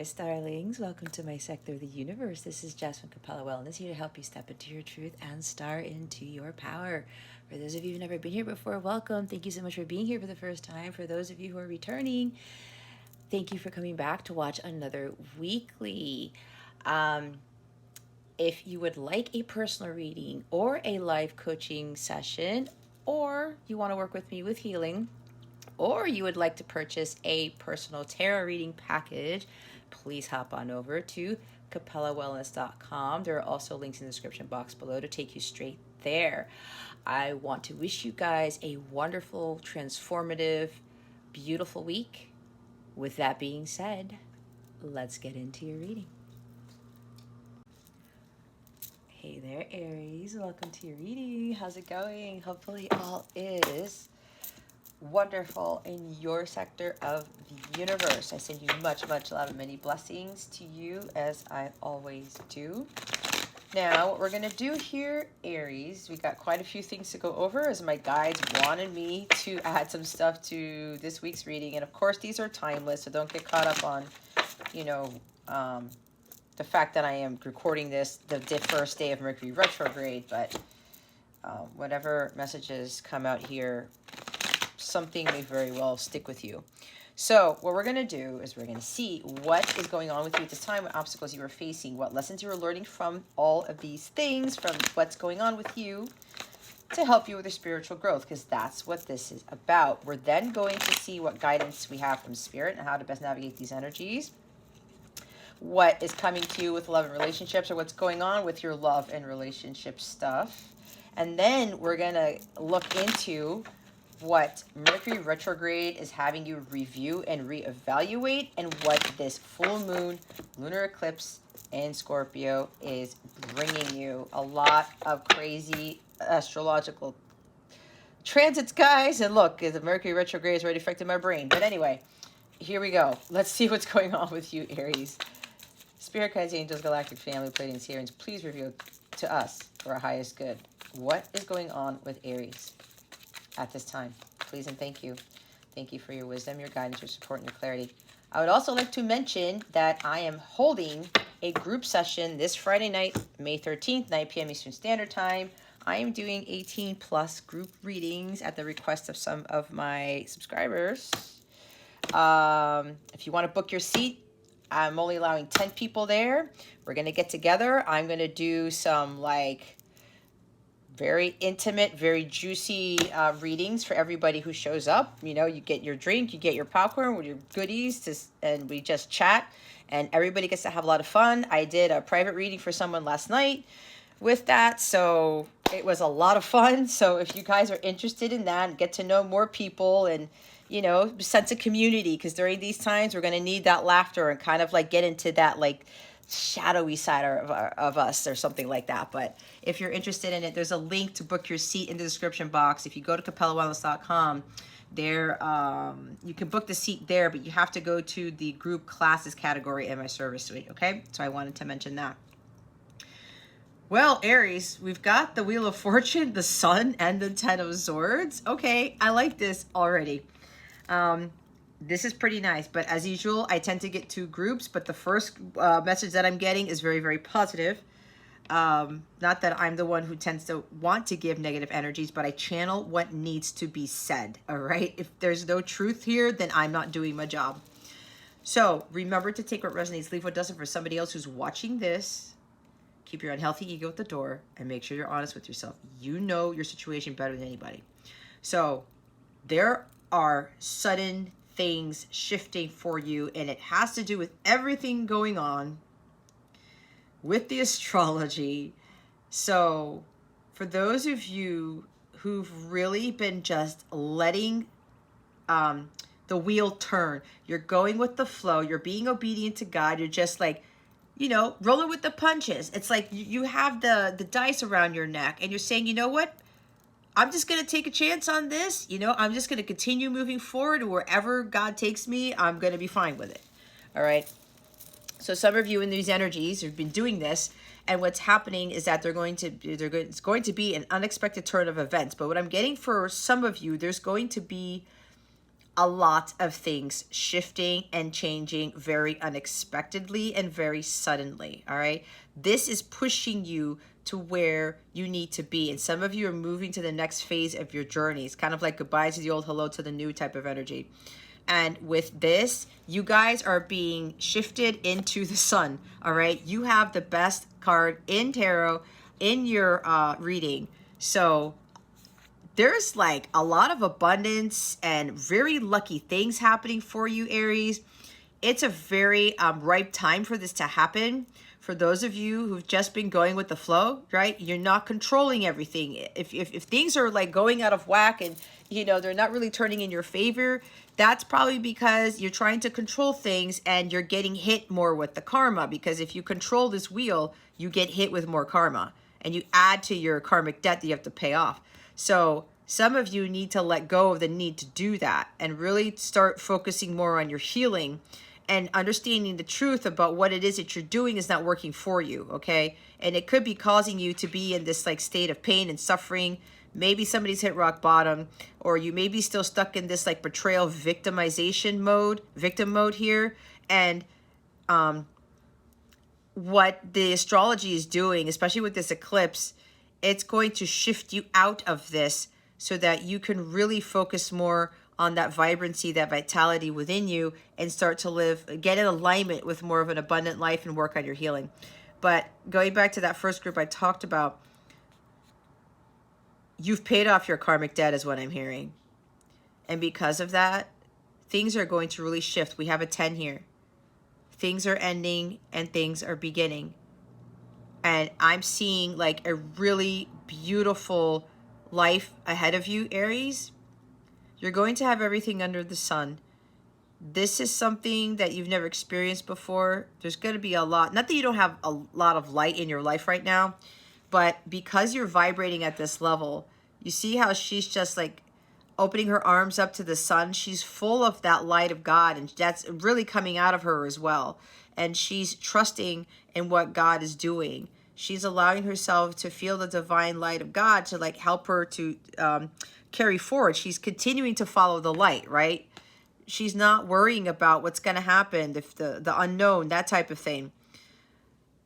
Aries darlings, welcome to my sector of the universe. This is Jasmine Capella Wellness, here to help you step into your truth and star into your power. For those of you who've never been here before, welcome. Thank you so much for being here for the first time. For those of you who are returning, thank you for coming back to watch another weekly. If you would like a personal reading or a live coaching session, or you want to work with me with healing, or you would like to purchase a personal tarot reading package, please hop on over to capellawellness.com. There are also links in the description box below to take you straight there. I want to wish you guys a wonderful, transformative, beautiful week. With that being said, let's get into your reading. Hey there, Aries. Welcome to your reading. How's it going? Hopefully all is wonderful in your sector of the universe. I send you much love and many blessings to you, as I always do. Now, what we're going to do here, Aries, we got quite a few things to go over, as my guides wanted me to add some stuff to this week's reading. And of course, these are timeless, so don't get caught up on, the fact that I am recording this the first day of Mercury Retrograde. But whatever messages come out here, something may very well stick with you. So what we're going to do is we're going to see what is going on with you at this time, what obstacles you are facing, what lessons you are learning from all of these things, from what's going on with you, to help you with your spiritual growth, because that's what this is about. We're then going to see what guidance we have from Spirit and how to best navigate these energies, what is coming to you with love and relationships, or what's going on with your love and relationship stuff. And then we're going to look into what Mercury Retrograde is having you review and reevaluate, and what this full moon lunar eclipse in Scorpio is bringing you. A lot of crazy astrological transits, guys. And look, the Mercury Retrograde has already affected my brain. But anyway, here we go. Let's see what's going on with you, Aries. Spirit guides, angels, galactic family, Pleiadians, Sirians, please reveal to us for our highest good what is going on with Aries at this time. Please and thank you. Thank you for your wisdom, your guidance, your support, and your clarity. I would also like to mention that I am holding a group session this Friday night, May 13th, 9 p.m. Eastern Standard Time. I am doing 18+ group readings at the request of some of my subscribers. If you want to book your seat, I'm only allowing 10 people there. We're going to get together. I'm going to do some very intimate, very juicy readings for everybody who shows up. You know, you get your drink, you get your popcorn with your goodies, and we just chat, and everybody gets to have a lot of fun. I did a private reading for someone last night with that, so it was a lot of fun. So if you guys are interested in that and get to know more people and, sense of community, because during these times we're going to need that laughter and kind of get into that shadowy side of us or something like that. But if you're interested in it, there's a link to book your seat in the description box. If you go to capellawellness.com, there you can book the seat there, but you have to go to the group classes category in my service suite. Okay, so I wanted to mention that. Well, Aries, we've got the Wheel of Fortune, the Sun, and the Ten of Swords. Okay, I like this already. This is pretty nice, but as usual, I tend to get two groups, but the first message that I'm getting is very, very positive. Not that I'm the one who tends to want to give negative energies, but I channel what needs to be said, all right? If there's no truth here, then I'm not doing my job. So remember to take what resonates, leave what doesn't for somebody else who's watching this. Keep your unhealthy ego at the door and make sure you're honest with yourself. You know your situation better than anybody. So there are sudden things shifting for you, and it has to do with everything going on with the astrology. So for those of you who've really been just letting the wheel turn, you're going with the flow, you're being obedient to God, you're just rolling with the punches. It's like you have the dice around your neck and you're saying, you know what? I'm just going to take a chance on this. I'm just going to continue moving forward. Wherever God takes me, I'm going to be fine with it. All right. So some of you in these energies have been doing this, and what's happening is that it's going to be an unexpected turn of events. But what I'm getting for some of you, there's going to be a lot of things shifting and changing very unexpectedly and very suddenly, all right? This is pushing you to where you need to be. And some of you are moving to the next phase of your journey. It's kind of like goodbye to the old, hello to the new type of energy. And with this, you guys are being shifted into the sun, all right? You have the best card in tarot in your reading. So there's like a lot of abundance and very lucky things happening for you, Aries. It's a very ripe time for this to happen. For those of you who've just been going with the flow, right? You're not controlling everything. If things are like going out of whack and, you know, they're not really turning in your favor, that's probably because you're trying to control things and you're getting hit more with the karma. Because if you control this wheel, you get hit with more karma and you add to your karmic debt that you have to pay off. So some of you need to let go of the need to do that and really start focusing more on your healing and understanding the truth about what it is that you're doing is not working for you, okay? And it could be causing you to be in this like state of pain and suffering. Maybe somebody's hit rock bottom, or you may be still stuck in this like betrayal victim mode here. And what the astrology is doing, especially with this eclipse, it's going to shift you out of this so that you can really focus more on that vibrancy, that vitality within you, and start to live, get in alignment with more of an abundant life and work on your healing. But going back to that first group I talked about, you've paid off your karmic debt is what I'm hearing. And because of that, things are going to really shift. We have a 10 here. Things are ending and things are beginning. And I'm seeing like a really beautiful life ahead of you, Aries. You're going to have everything under the sun. This is something that you've never experienced before. There's going to be a lot, not that you don't have a lot of light in your life right now, but because you're vibrating at this level, you see how she's just like opening her arms up to the sun. She's full of that light of God, and that's really coming out of her as well. And she's trusting in what God is doing. She's allowing herself to feel the divine light of God to like help her to carry forward. She's continuing to follow the light, right? She's not worrying about what's going to happen, if the unknown, that type of thing.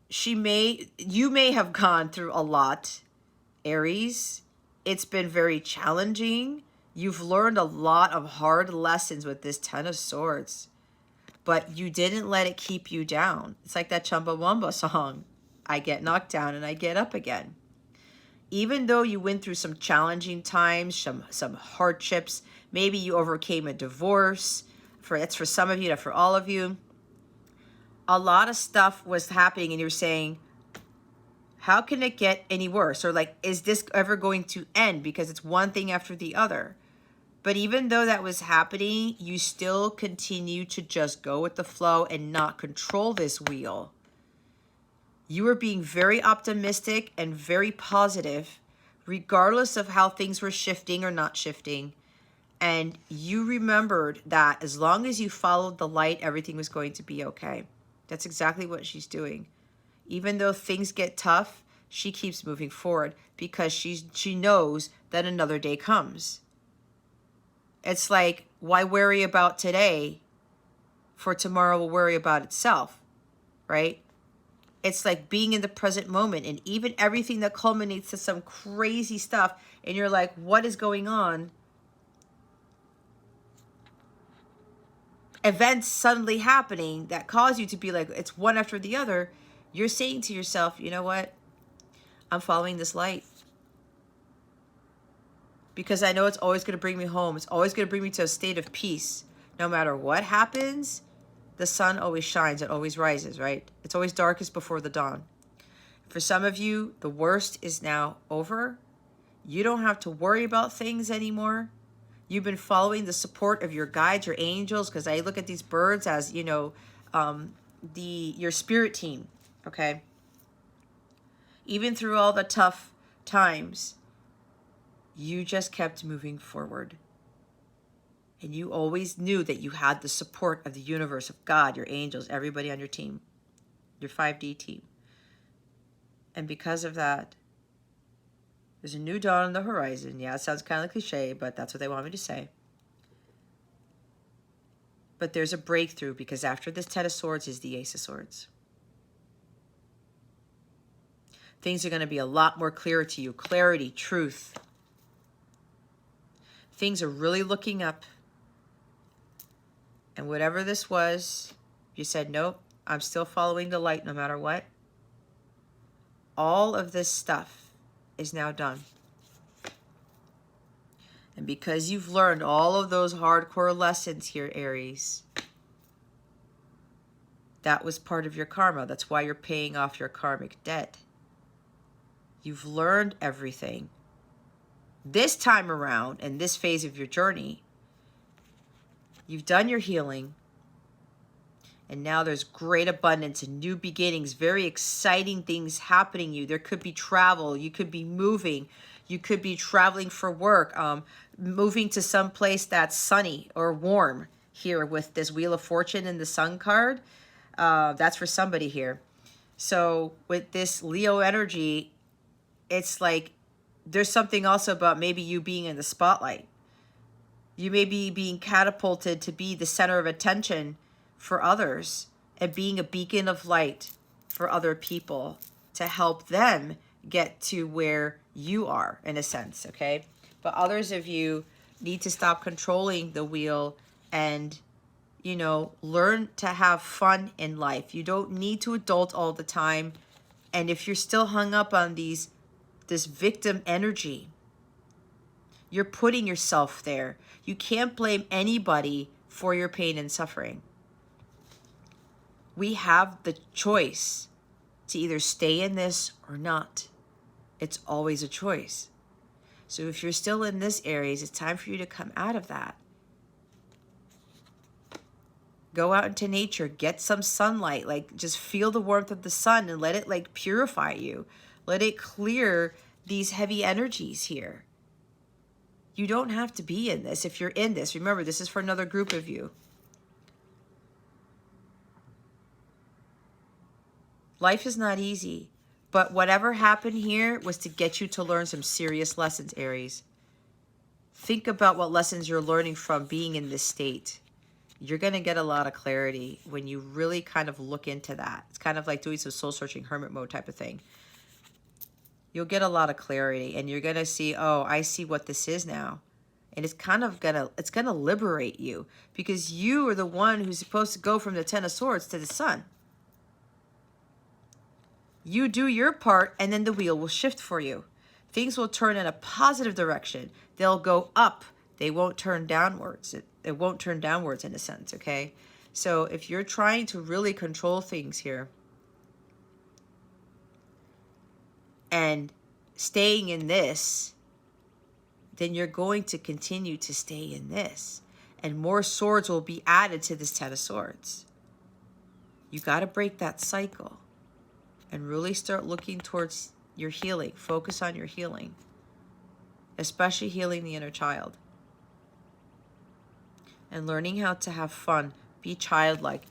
You may have gone through a lot, Aries. It's been very challenging. You've learned a lot of hard lessons with this 10 of Swords, but you didn't let it keep you down. It's like that Chumbawamba song. I get knocked down and I get up again. Even though you went through some challenging times, some hardships, maybe you overcame a divorce. That's for some of you, not for all of you. A lot of stuff was happening and you're saying, how can it get any worse? Or like, is this ever going to end? Because it's one thing after the other. But even though that was happening, you still continue to just go with the flow and not control this wheel. You were being very optimistic and very positive, regardless of how things were shifting or not shifting. And you remembered that as long as you followed the light, everything was going to be okay. That's exactly what she's doing. Even though things get tough, she keeps moving forward because she knows that another day comes. It's like, why worry about today? For tomorrow will worry about itself, right? It's like being in the present moment, and even everything that culminates to some crazy stuff, and you're like, what is going on? Events suddenly happening that cause you to be like, it's one after the other. You're saying to yourself, you know what? I'm following this light. Because I know it's always going to bring me home. It's always going to bring me to a state of peace. No matter what happens, the sun always shines. It always rises, right? It's always darkest before the dawn. For some of you, the worst is now over. You don't have to worry about things anymore. You've been following the support of your guides, your angels, because I look at these birds as, you know, your spirit team, okay? Even through all the tough times, you just kept moving forward. And you always knew that you had the support of the universe, of God, your angels, everybody on your team, your 5D team. And because of that, there's a new dawn on the horizon. Yeah, it sounds kind of cliche, but that's what they want me to say. But there's a breakthrough, because after this Ten of Swords is the Ace of Swords. Things are going to be a lot more clear to you. Clarity, truth. Things are really looking up. And whatever this was, you said, nope, I'm still following the light no matter what. All of this stuff is now done. And because you've learned all of those hardcore lessons here, Aries, that was part of your karma. That's why you're paying off your karmic debt. You've learned everything. This time around, in this phase of your journey, you've done your healing. And now there's great abundance and new beginnings, very exciting things happening to you. There could be travel. You could be moving. You could be traveling for work, moving to some place that's sunny or warm here with this Wheel of Fortune and the Sun card. That's for somebody here. So with this Leo energy, it's like there's something also about maybe you being in the spotlight. You may be being catapulted to be the center of attention for others and being a beacon of light for other people to help them get to where you are, in a sense, okay? But others of you need to stop controlling the wheel and, you know, learn to have fun in life. You don't need to adult all the time. And if you're still hung up on this victim energy, you're putting yourself there. You can't blame anybody for your pain and suffering. We have the choice to either stay in this or not. It's always a choice. So if you're still in this, Aries, it's time for you to come out of that. Go out into nature, get some sunlight, like just feel the warmth of the sun and let it like purify you. Let it clear these heavy energies here. You don't have to be in this if you're in this. Remember, this is for another group of you. Life is not easy, but whatever happened here was to get you to learn some serious lessons, Aries. Think about what lessons you're learning from being in this state. You're going to get a lot of clarity when you really kind of look into that. It's kind of like doing some soul-searching hermit mode type of thing. You'll get a lot of clarity and you're going to see, oh, I see what this is now. And it's kind of it's going to liberate you because you are the one who's supposed to go from the Ten of Swords to the Sun. You do your part and then the wheel will shift for you. Things will turn in a positive direction. They'll go up. They won't turn downwards. It won't turn downwards in a sense, okay? So if you're trying to really control things here and staying in this, then you're going to continue to stay in this. And more swords will be added to this Ten of Swords. You got to break that cycle and really start looking towards your healing. Focus on your healing, especially healing the inner child. And learning how to have fun, be childlike,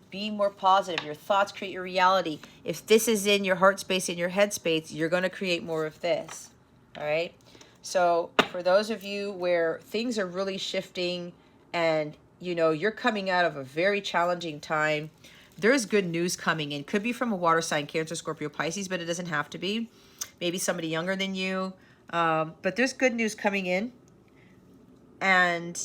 be more positive. Your thoughts create your reality. If this is in your heart space, in your head space, you're going to create more of this. All right? So for those of you where things are really shifting and, you know, you're coming out of a very challenging time, there's good news coming in. Could be from a water sign, Cancer, Scorpio, Pisces, but it doesn't have to be. Maybe somebody younger than you. But there's good news coming in. And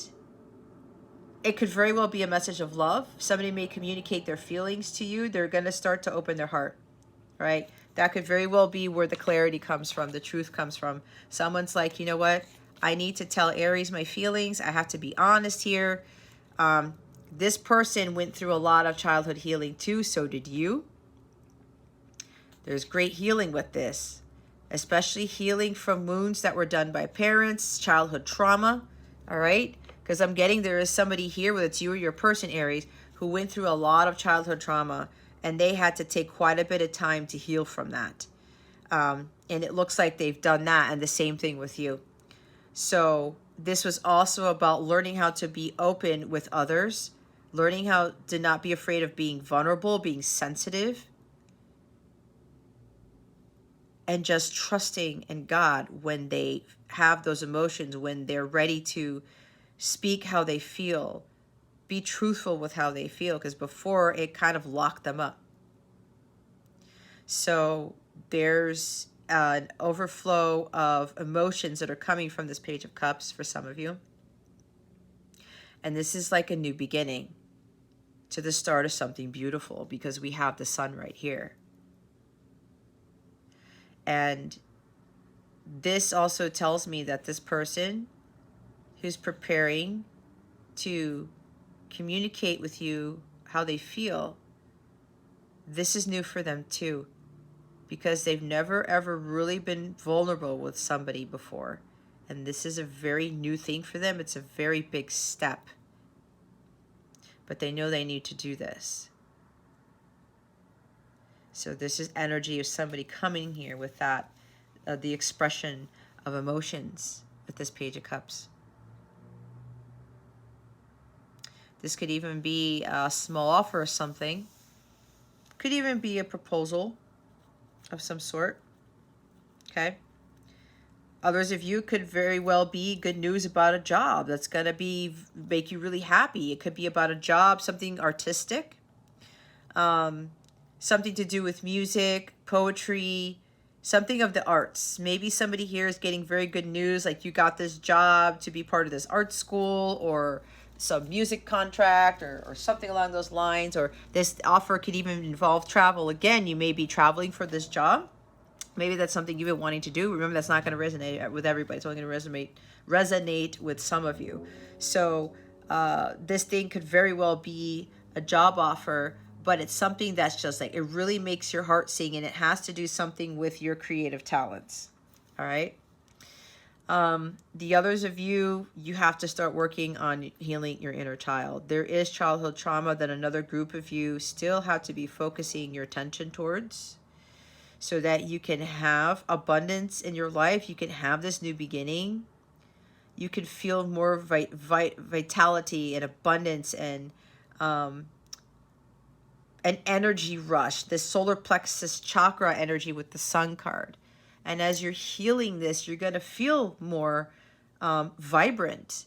it could very well be a message of love. Somebody may communicate their feelings to you. They're going to start to open their heart, right? That could very well be where the clarity comes from, the truth comes from. Someone's like, you know what? I need to tell Aries my feelings. I have to be honest here. This person went through a lot of childhood healing too. So did you. There's great healing with this, especially healing from wounds that were done by parents, childhood trauma, all right? Because I'm getting there is somebody here, whether it's you or your person, Aries, who went through a lot of childhood trauma and they had to take quite a bit of time to heal from that. And it looks like they've done that, and the same thing with you. So this was also about learning how to be open with others, learning how to not be afraid of being vulnerable, being sensitive, and just trusting in God when they have those emotions, when they're ready to speak how they feel, be truthful with how they feel, because before it kind of locked them up. So there's an overflow of emotions that are coming from this Page of Cups for some of you. And this is like a new beginning to the start of something beautiful, because we have the sun right here. And this also tells me that this person who's preparing to communicate with you how they feel, this is new for them too, because they've never ever really been vulnerable with somebody before. And this is a very new thing for them. It's a very big step. But they know they need to do this. So this is energy of somebody coming here with that, the expression of emotions with this Page of Cups. This could even be a small offer or something. Could even be a proposal of some sort. Okay. Others of you could very well be good news about a job that's going to make you really happy. It could be about a job, something artistic, something to do with music, poetry, something of the arts. Maybe somebody here is getting very good news, like you got this job to be part of this art school, or some music contract, or something along those lines. Or this offer could even involve travel. Again, you may be traveling for this job. Maybe that's something you've been wanting to do. Remember, that's not going to resonate with everybody. It's only going to resonate with some of you. So this thing could very well be a job offer, but it's something that's just like, it really makes your heart sing, and it has to do something with your creative talents. All right. The others of you, you have to start working on healing your inner child. There is childhood trauma that another group of you still have to be focusing your attention towards, so that you can have abundance in your life. You can have this new beginning. You can feel more vitality and abundance, and an energy rush, this solar plexus chakra energy with the sun card. And as you're healing this, you're going to feel more vibrant.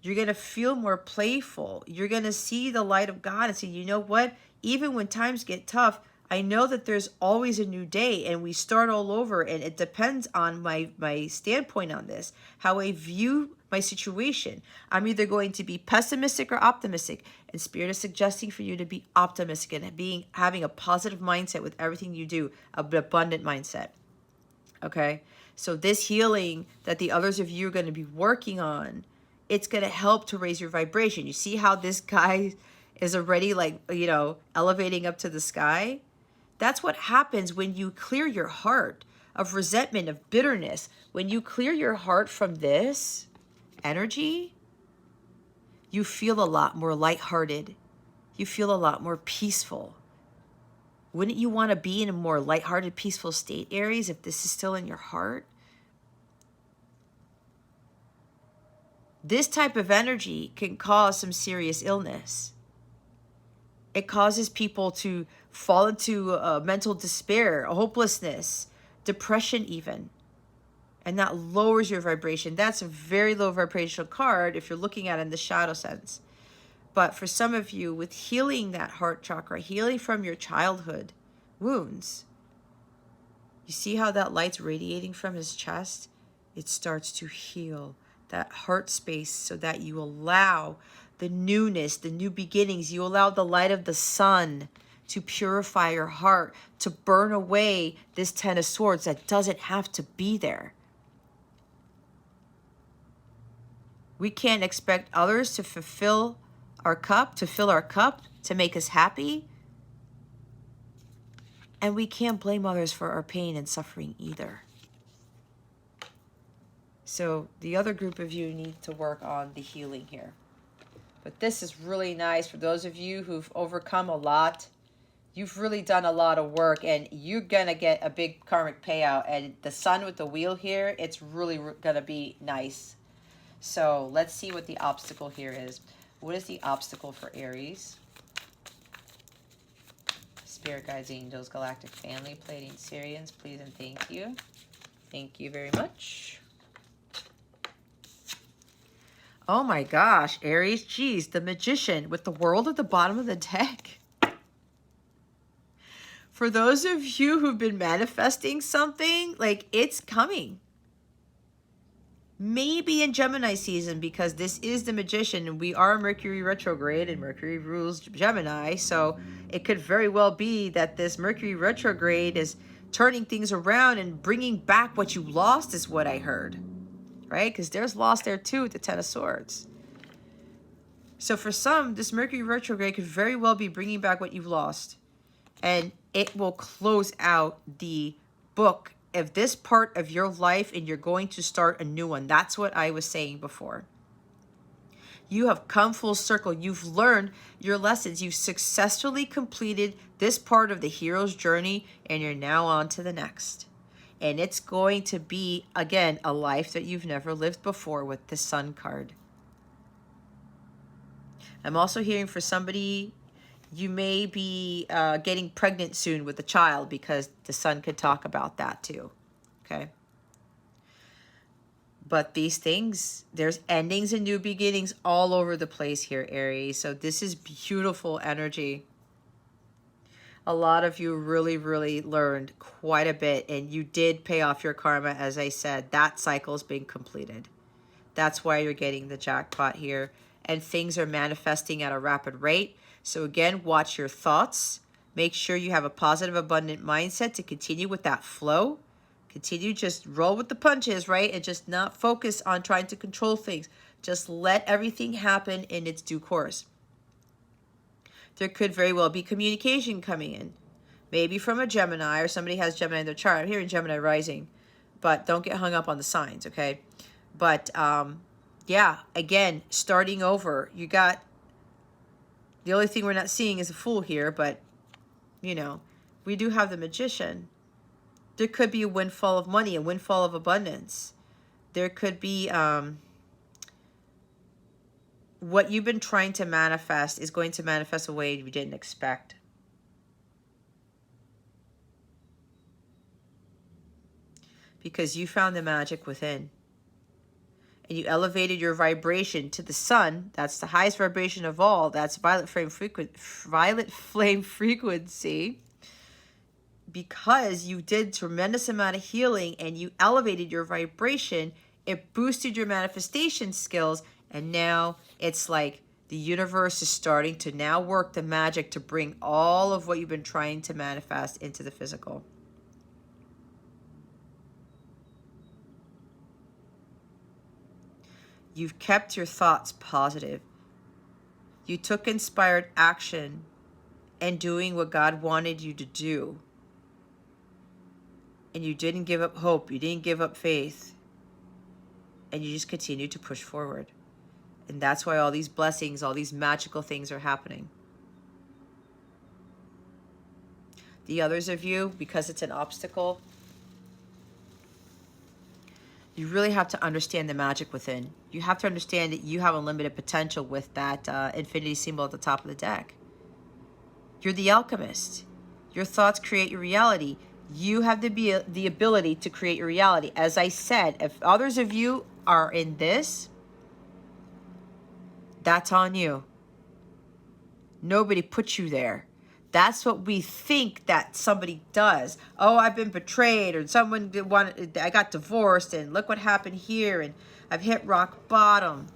You're going to feel more playful. You're going to see the light of God and say, you know what? Even when times get tough, I know that there's always a new day, and we start all over. And it depends on my standpoint on this, how I view my situation. I'm either going to be pessimistic or optimistic. And Spirit is suggesting for you to be optimistic and having a positive mindset with everything you do, an abundant mindset. Okay? So this healing that the others of you are going to be working on, it's going to help to raise your vibration. You see how this guy is already elevating up to the sky? That's what happens when you clear your heart of resentment, of bitterness. When you clear your heart from this energy, you feel a lot more lighthearted. You feel a lot more peaceful. Wouldn't you want to be in a more lighthearted, peaceful state, Aries, if this is still in your heart? This type of energy can cause some serious illness. It causes people to fall into mental despair, hopelessness, depression even. And that lowers your vibration. That's a very low vibrational card if you're looking at it in the shadow sense. But for some of you, with healing that heart chakra, healing from your childhood wounds, you see how that light's radiating from his chest? It starts to heal that heart space so that you allow the newness, the new beginnings. You allow the light of the sun to purify your heart, to burn away this Ten of Swords that doesn't have to be there. We can't expect others to fill our cup, to make us happy. And we can't blame others for our pain and suffering either. So the other group of you need to work on the healing here. But this is really nice for those of you who've overcome a lot. You've really done a lot of work, and you're going to get a big karmic payout. And the sun with the wheel here, it's really going to be nice. So let's see what the obstacle here is. What is the obstacle for Aries? Spirit guides, angels, galactic family, Pleiadian Sirians, please and thank you. Thank you very much. Oh my gosh, Aries, geez, the Magician with the World at the bottom of the deck. For those of you who've been manifesting something, like, it's coming. Maybe in Gemini season, because this is the Magician and we are Mercury retrograde and Mercury rules Gemini. So it could very well be that this Mercury retrograde is turning things around and bringing back what you lost, is what I heard, right? Because there's loss there too with the Ten of Swords. So for some, this Mercury retrograde could very well be bringing back what you've lost. And it will close out the book of this part of your life, and you're going to start a new one. That's what I was saying before. You have come full circle. You've learned your lessons. You've successfully completed this part of the hero's journey, and you're now on to the next. And it's going to be, again, a life that you've never lived before with the Sun card. I'm also hearing for somebody, you may be getting pregnant soon with a child, because the Sun could talk about that too, okay? But these things, there's endings and new beginnings all over the place here, Aries. So this is beautiful energy. A lot of you really, really learned quite a bit, and you did pay off your karma. As I said, that cycle's been completed. That's why you're getting the jackpot here, and things are manifesting at a rapid rate. So again, watch your thoughts. Make sure you have a positive, abundant mindset to continue with that flow. Continue, just roll with the punches, right? And just not focus on trying to control things. Just let everything happen in its due course. There could very well be communication coming in. Maybe from a Gemini, or somebody has Gemini in their chart. I'm hearing Gemini rising, but don't get hung up on the signs, okay? But yeah, again, starting over. You got, the only thing we're not seeing is a Fool here, but, you know, we do have the Magician. There could be a windfall of money, a windfall of abundance. There could be what you've been trying to manifest is going to manifest a way you didn't expect. Because you found the magic within. And you elevated your vibration to the Sun. That's the highest vibration of all. That's violet flame frequency. Because you did tremendous amount of healing and you elevated your vibration, it boosted your manifestation skills, and now it's like the universe is starting to now work the magic to bring all of what you've been trying to manifest into the physical. You've kept your thoughts positive. You took inspired action and doing what God wanted you to do. And you didn't give up hope. You didn't give up faith. And you just continued to push forward. And that's why all these blessings, all these magical things are happening. The others of you, because it's an obstacle, you really have to understand the magic within. You have to understand that you have unlimited potential with that infinity symbol at the top of the deck. You're the alchemist. Your thoughts create your reality. You have the ability to create your reality. As I said, if others of you are in this, that's on you. Nobody put you there. That's what we think that somebody does. Oh, I've been betrayed, or someone I got divorced, and look what happened here, and I've hit rock bottom,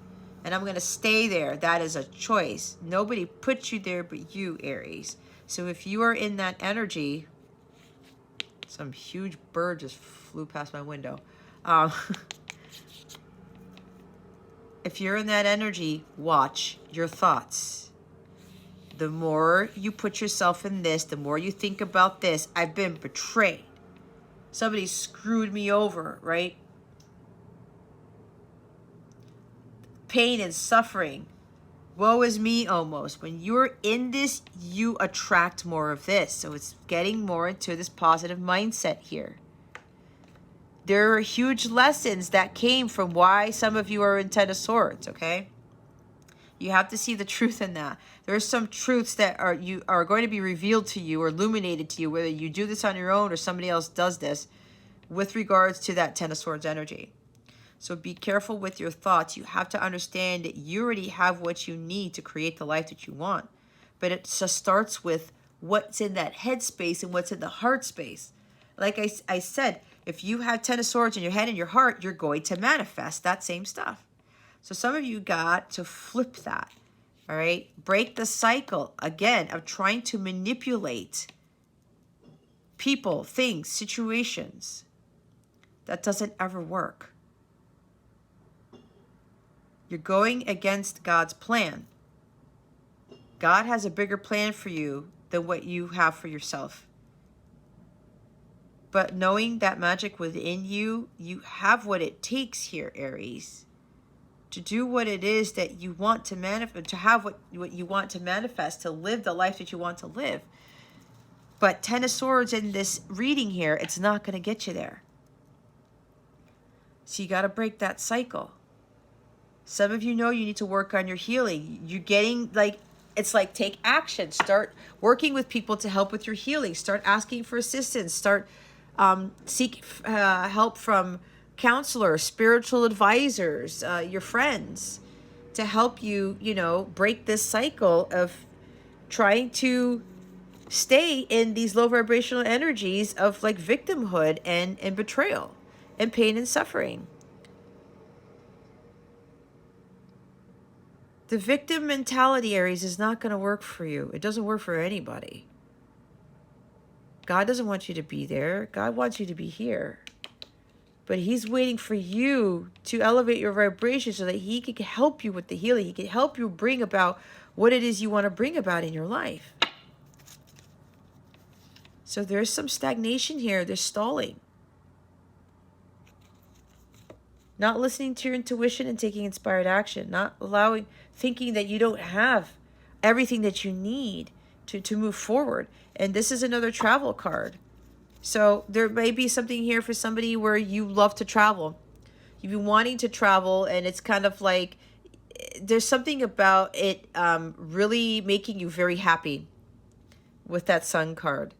and I'm going to stay there. That is a choice. Nobody put you there but you, Aries. So if you are in that energy, some huge bird just flew past my window. If you're in that energy, watch your thoughts. The more you put yourself in this, the more you think about this. I've been betrayed. Somebody screwed me over, right? Pain and suffering. Woe is me almost. When you're in this, you attract more of this. So it's getting more into this positive mindset here. There are huge lessons that came from why some of you are in Ten of Swords, okay? You have to see the truth in that. There are some truths that are going to be revealed to you or illuminated to you, whether you do this on your own or somebody else does this, with regards to that Ten of Swords energy. So be careful with your thoughts. You have to understand that you already have what you need to create the life that you want. But it just starts with what's in that head space and what's in the heart space. Like I said, if you have 10 of Swords in your head and your heart, you're going to manifest that same stuff. So some of you got to flip that, all right? Break the cycle, again, of trying to manipulate people, things, situations. That doesn't ever work. You're going against God's plan. God has a bigger plan for you than what you have for yourself. But knowing that magic within you, you have what it takes here, Aries, to do what it is that you want to manifest, to have what you want to manifest, to live the life that you want to live. But 10 of Swords in this reading here, it's not going to get you there. So you got to break that cycle. Some of you know you need to work on your healing. You're getting like, it's like take action. Start working with people to help with your healing. Start asking for assistance. Start seek help from counselors, spiritual advisors, your friends, to help you, you know, break this cycle of trying to stay in these low vibrational energies of like victimhood and betrayal and pain and suffering. The victim mentality, Aries, is not going to work for you. It doesn't work for anybody. God doesn't want you to be there. God wants you to be here. But he's waiting for you to elevate your vibration so that he can help you with the healing. He can help you bring about what it is you want to bring about in your life. So there's some stagnation here. There's stalling. Not listening to your intuition and taking inspired action. Not thinking that you don't have everything that you need to move forward. And this is another travel card. So there may be something here for somebody where you love to travel. You've been wanting to travel, and it's kind of like there's something about it really making you very happy with that Sun card.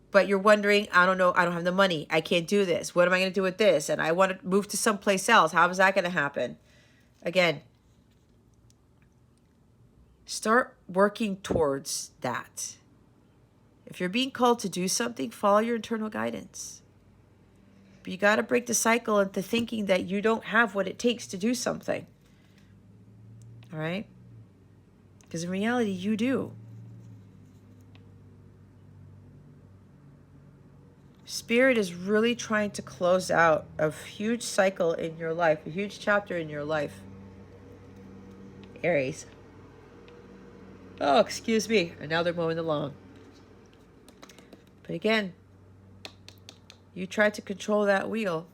But you're wondering, I don't know, I don't have the money. I can't do this. What am I going to do with this? And I want to move to someplace else. How is that going to happen? Again, start working towards that. If you're being called to do something, follow your internal guidance. But you got to break the cycle into thinking that you don't have what it takes to do something. All right? Because in reality, you do. Spirit is really trying to close out a huge cycle in your life, a huge chapter in your life. Aries. Oh, excuse me. And now they're mowing the lawn. But again, you try to control that wheel.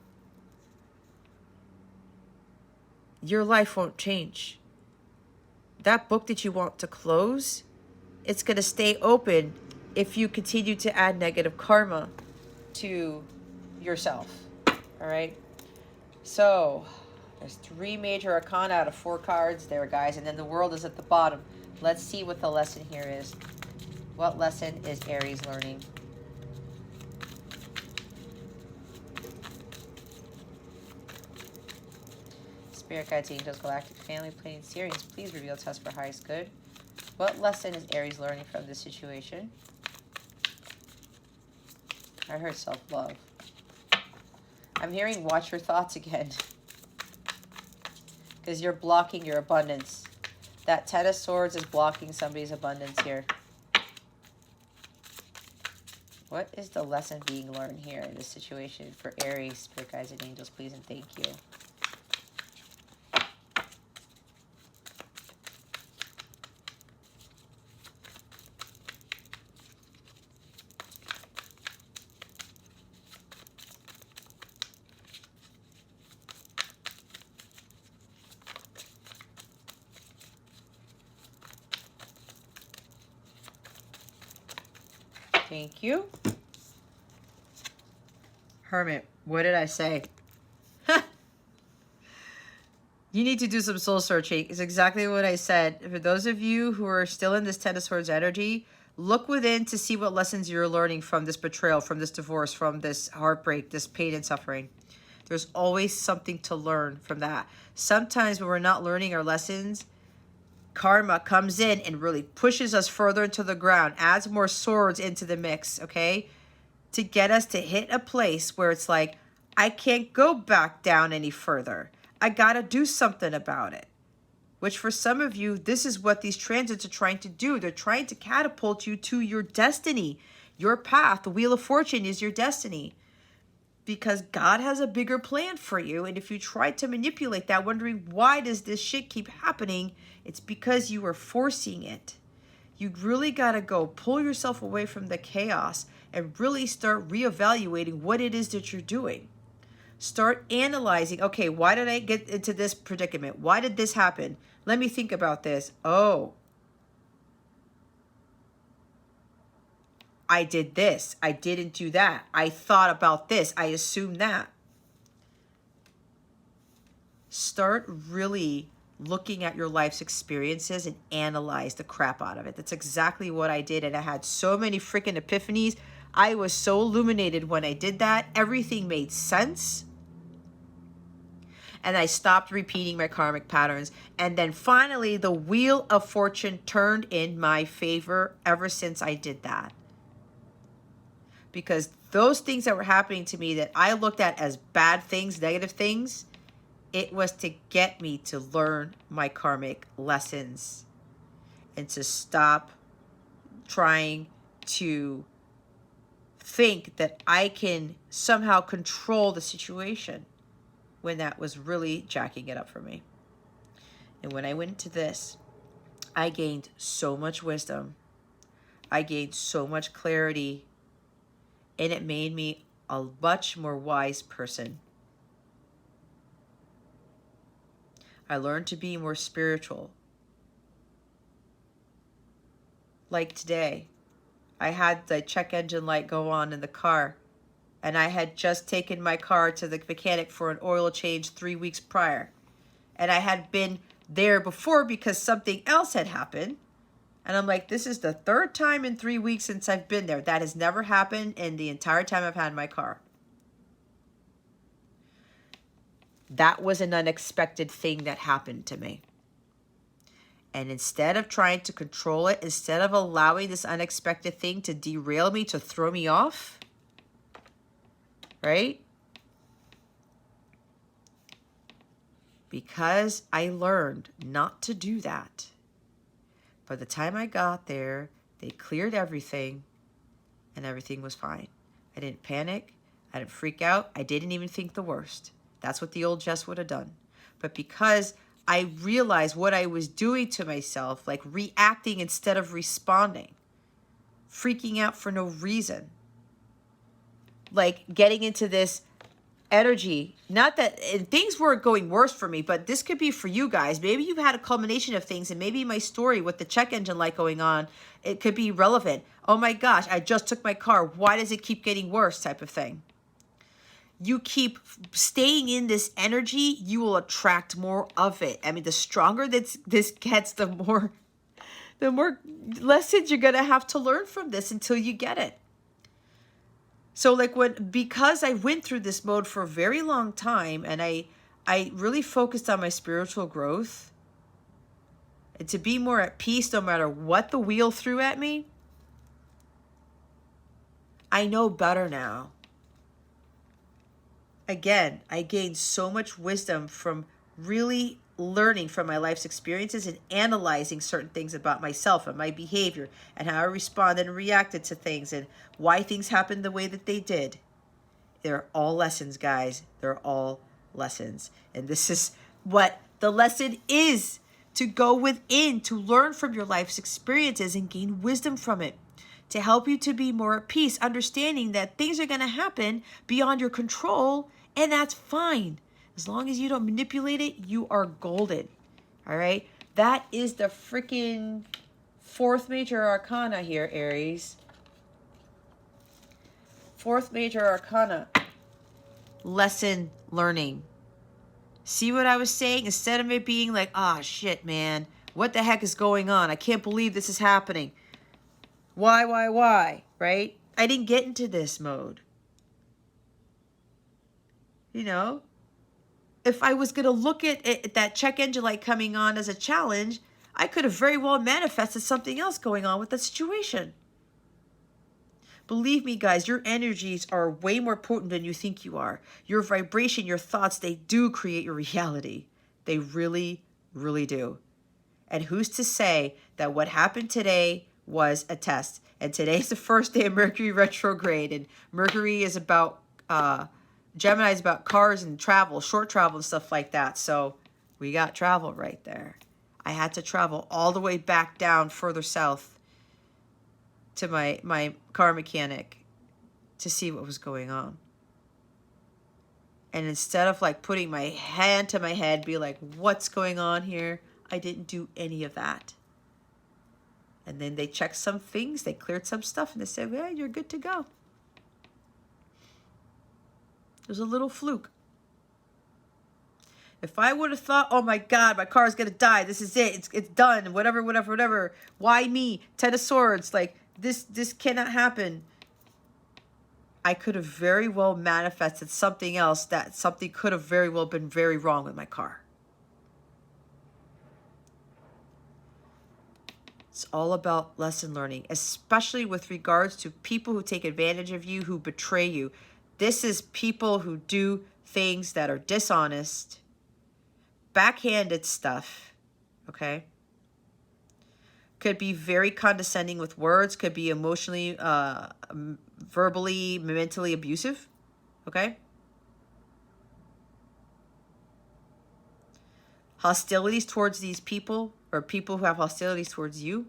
Your life won't change. That book that you want to close, it's going to stay open if you continue to add negative karma to yourself. All right. So there's 3 major arcana out of 4 cards there, guys. And then the world is at the bottom. Let's see what the lesson here is. What lesson is Aries learning? Spirit guides, angels, galactic family, planning series, please reveal to us for highest good. What lesson is Aries learning from this situation? I heard self-love. I'm hearing watch your thoughts again. Because you're blocking your abundance. That 10 of Swords is blocking somebody's abundance here. What is the lesson being learned here in this situation for Aries, Spirit guides, and angels, please and thank you. Thank you. Hermit, what did I say? You need to do some soul searching. It's exactly what I said. For those of you who are still in this 10 of Swords energy, look within to see what lessons you're learning from this betrayal, from this divorce, from this heartbreak, this pain and suffering. There's always something to learn from that. Sometimes when we're not learning our lessons, karma comes in and really pushes us further into the ground, adds more swords into the mix, okay? To get us to hit a place where it's like, I can't go back down any further. I gotta do something about it. Which for some of you, this is what these transits are trying to do. They're trying to catapult you to your destiny, your path. The Wheel of Fortune is your destiny. Because God has a bigger plan for you. And if you try to manipulate that, wondering why does this shit keep happening, it's because you are forcing it. You really got to go pull yourself away from the chaos and really start reevaluating what it is that you're doing. Start analyzing, okay, why did I get into this predicament? Why did this happen? Let me think about this. Oh, I did this. I didn't do that. I thought about this. I assumed that. Start really looking at your life's experiences and analyze the crap out of it. That's exactly what I did. And I had so many freaking epiphanies. I was so illuminated when I did that. Everything made sense. And I stopped repeating my karmic patterns. And then finally, the Wheel of Fortune turned in my favor ever since I did that. Because those things that were happening to me that I looked at as bad things, negative things, it was to get me to learn my karmic lessons and to stop trying to think that I can somehow control the situation when that was really jacking it up for me. And when I went into this, I gained so much wisdom. I gained so much clarity. And it made me a much more wise person. I learned to be more spiritual. Like today, I had the check engine light go on in the car. And I had just taken my car to the mechanic for an oil change 3 weeks prior. And I had been there before because something else had happened. And I'm like, this is the third time in 3 weeks since I've been there. That has never happened in the entire time I've had my car. That was an unexpected thing that happened to me. And instead of trying to control it, instead of allowing this unexpected thing to derail me, to throw me off, right? Because I learned not to do that. By the time I got there, they cleared everything and everything was fine. I didn't panic. I didn't freak out. I didn't even think the worst. That's what the old Jess would have done. But because I realized what I was doing to myself, like reacting instead of responding, freaking out for no reason, like getting into this energy, not that and things weren't going worse for me, but this could be for you guys. Maybe you've had a culmination of things, and maybe my story with the check engine light going on, it could be relevant. Oh my gosh, I just took my car. Why does it keep getting worse? Type of thing. You keep staying in this energy, you will attract more of it. I mean, the stronger this gets, the more lessons you're gonna have to learn from this until you get it. So like because I went through this mode for a very long time, and I really focused on my spiritual growth and to be more at peace no matter what the wheel threw at me, I know better now. Again, I gained so much wisdom from really learning from my life's experiences and analyzing certain things about myself and my behavior and how I responded and reacted to things and why things happened the way that they did. They're all lessons, guys. They're all lessons. And this is what the lesson is, to go within, to learn from your life's experiences and gain wisdom from it, to help you to be more at peace, understanding that things are going to happen beyond your control, and that's fine. As long as you don't manipulate it, you are golden. All right? That is the freaking fourth major arcana here, Aries. Fourth major arcana. Lesson learning. See what I was saying? Instead of it being like, oh, shit, man. What the heck is going on? I can't believe this is happening. Why? Right? I didn't get into this mode. You know, if I was going to look at that check engine light coming on as a challenge, I could have very well manifested something else going on with the situation. Believe me, guys, your energies are way more potent than you think you are. Your vibration, your thoughts, they do create your reality. They really, really do. And who's to say that what happened today was a test? And today's the first day of Mercury retrograde. And Mercury is about, Gemini is about cars and travel, short travel and stuff like that. So we got travel right there. I had to travel all the way back down further south to my car mechanic to see what was going on. And instead of like putting my hand to my head, be like, what's going on here? I didn't do any of that. And then they checked some things, they cleared some stuff, and they said, well, you're good to go. It was a little fluke. If I would have thought, oh my God, my car is going to die. This is it. It's done. Whatever. Why me? Ten of Swords. Like, this cannot happen. I could have very well manifested something else, that something could have very well been very wrong with my car. It's all about lesson learning, especially with regards to people who take advantage of you, who betray you. This is people who do things that are dishonest, backhanded stuff, okay? Could be very condescending with words, could be emotionally, verbally, mentally abusive, okay? Hostilities towards these people, or people who have hostilities towards you.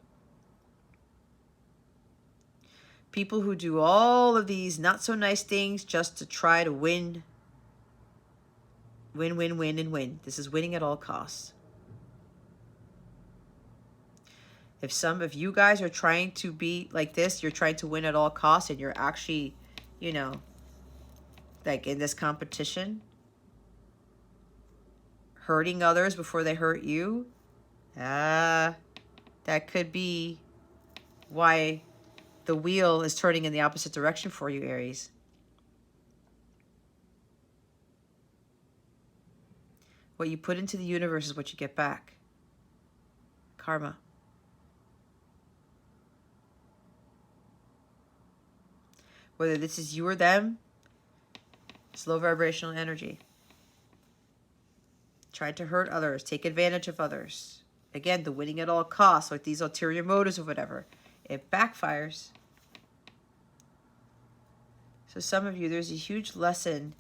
People who do all of these not so nice things just to try to win. Win. This is winning at all costs. If some of you guys are trying to be like this, you're trying to win at all costs, and you're actually, you know, like in this competition, hurting others before they hurt you, that could be why the wheel is turning in the opposite direction for you, Aries. What you put into the universe is what you get back. Karma. Whether this is you or them, it's low vibrational energy. Try to hurt others, take advantage of others. Again, the winning at all costs, like these ulterior motives or whatever, it backfires. So some of you, there's a huge lesson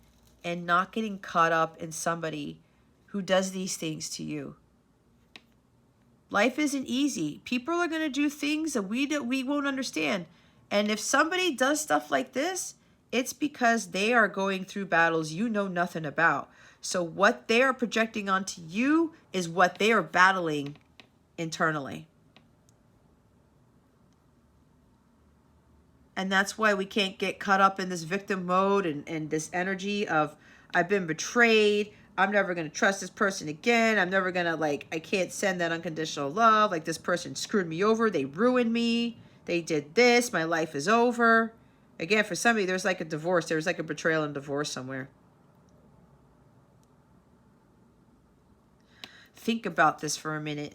in not getting caught up in somebody who does these things to you. Life isn't easy. People are going to do things that we won't understand. And if somebody does stuff like this, it's because they are going through battles you know nothing about. So what they are projecting onto you is what they are battling internally. And that's why we can't get caught up in this victim mode and this energy of, I've been betrayed. I'm never going to trust this person again. I'm never going to, like, I can't send that unconditional love. Like, this person screwed me over. They ruined me. They did this. My life is over. Again, for somebody, there's like a divorce. There's like a betrayal and divorce somewhere. Think about this for a minute.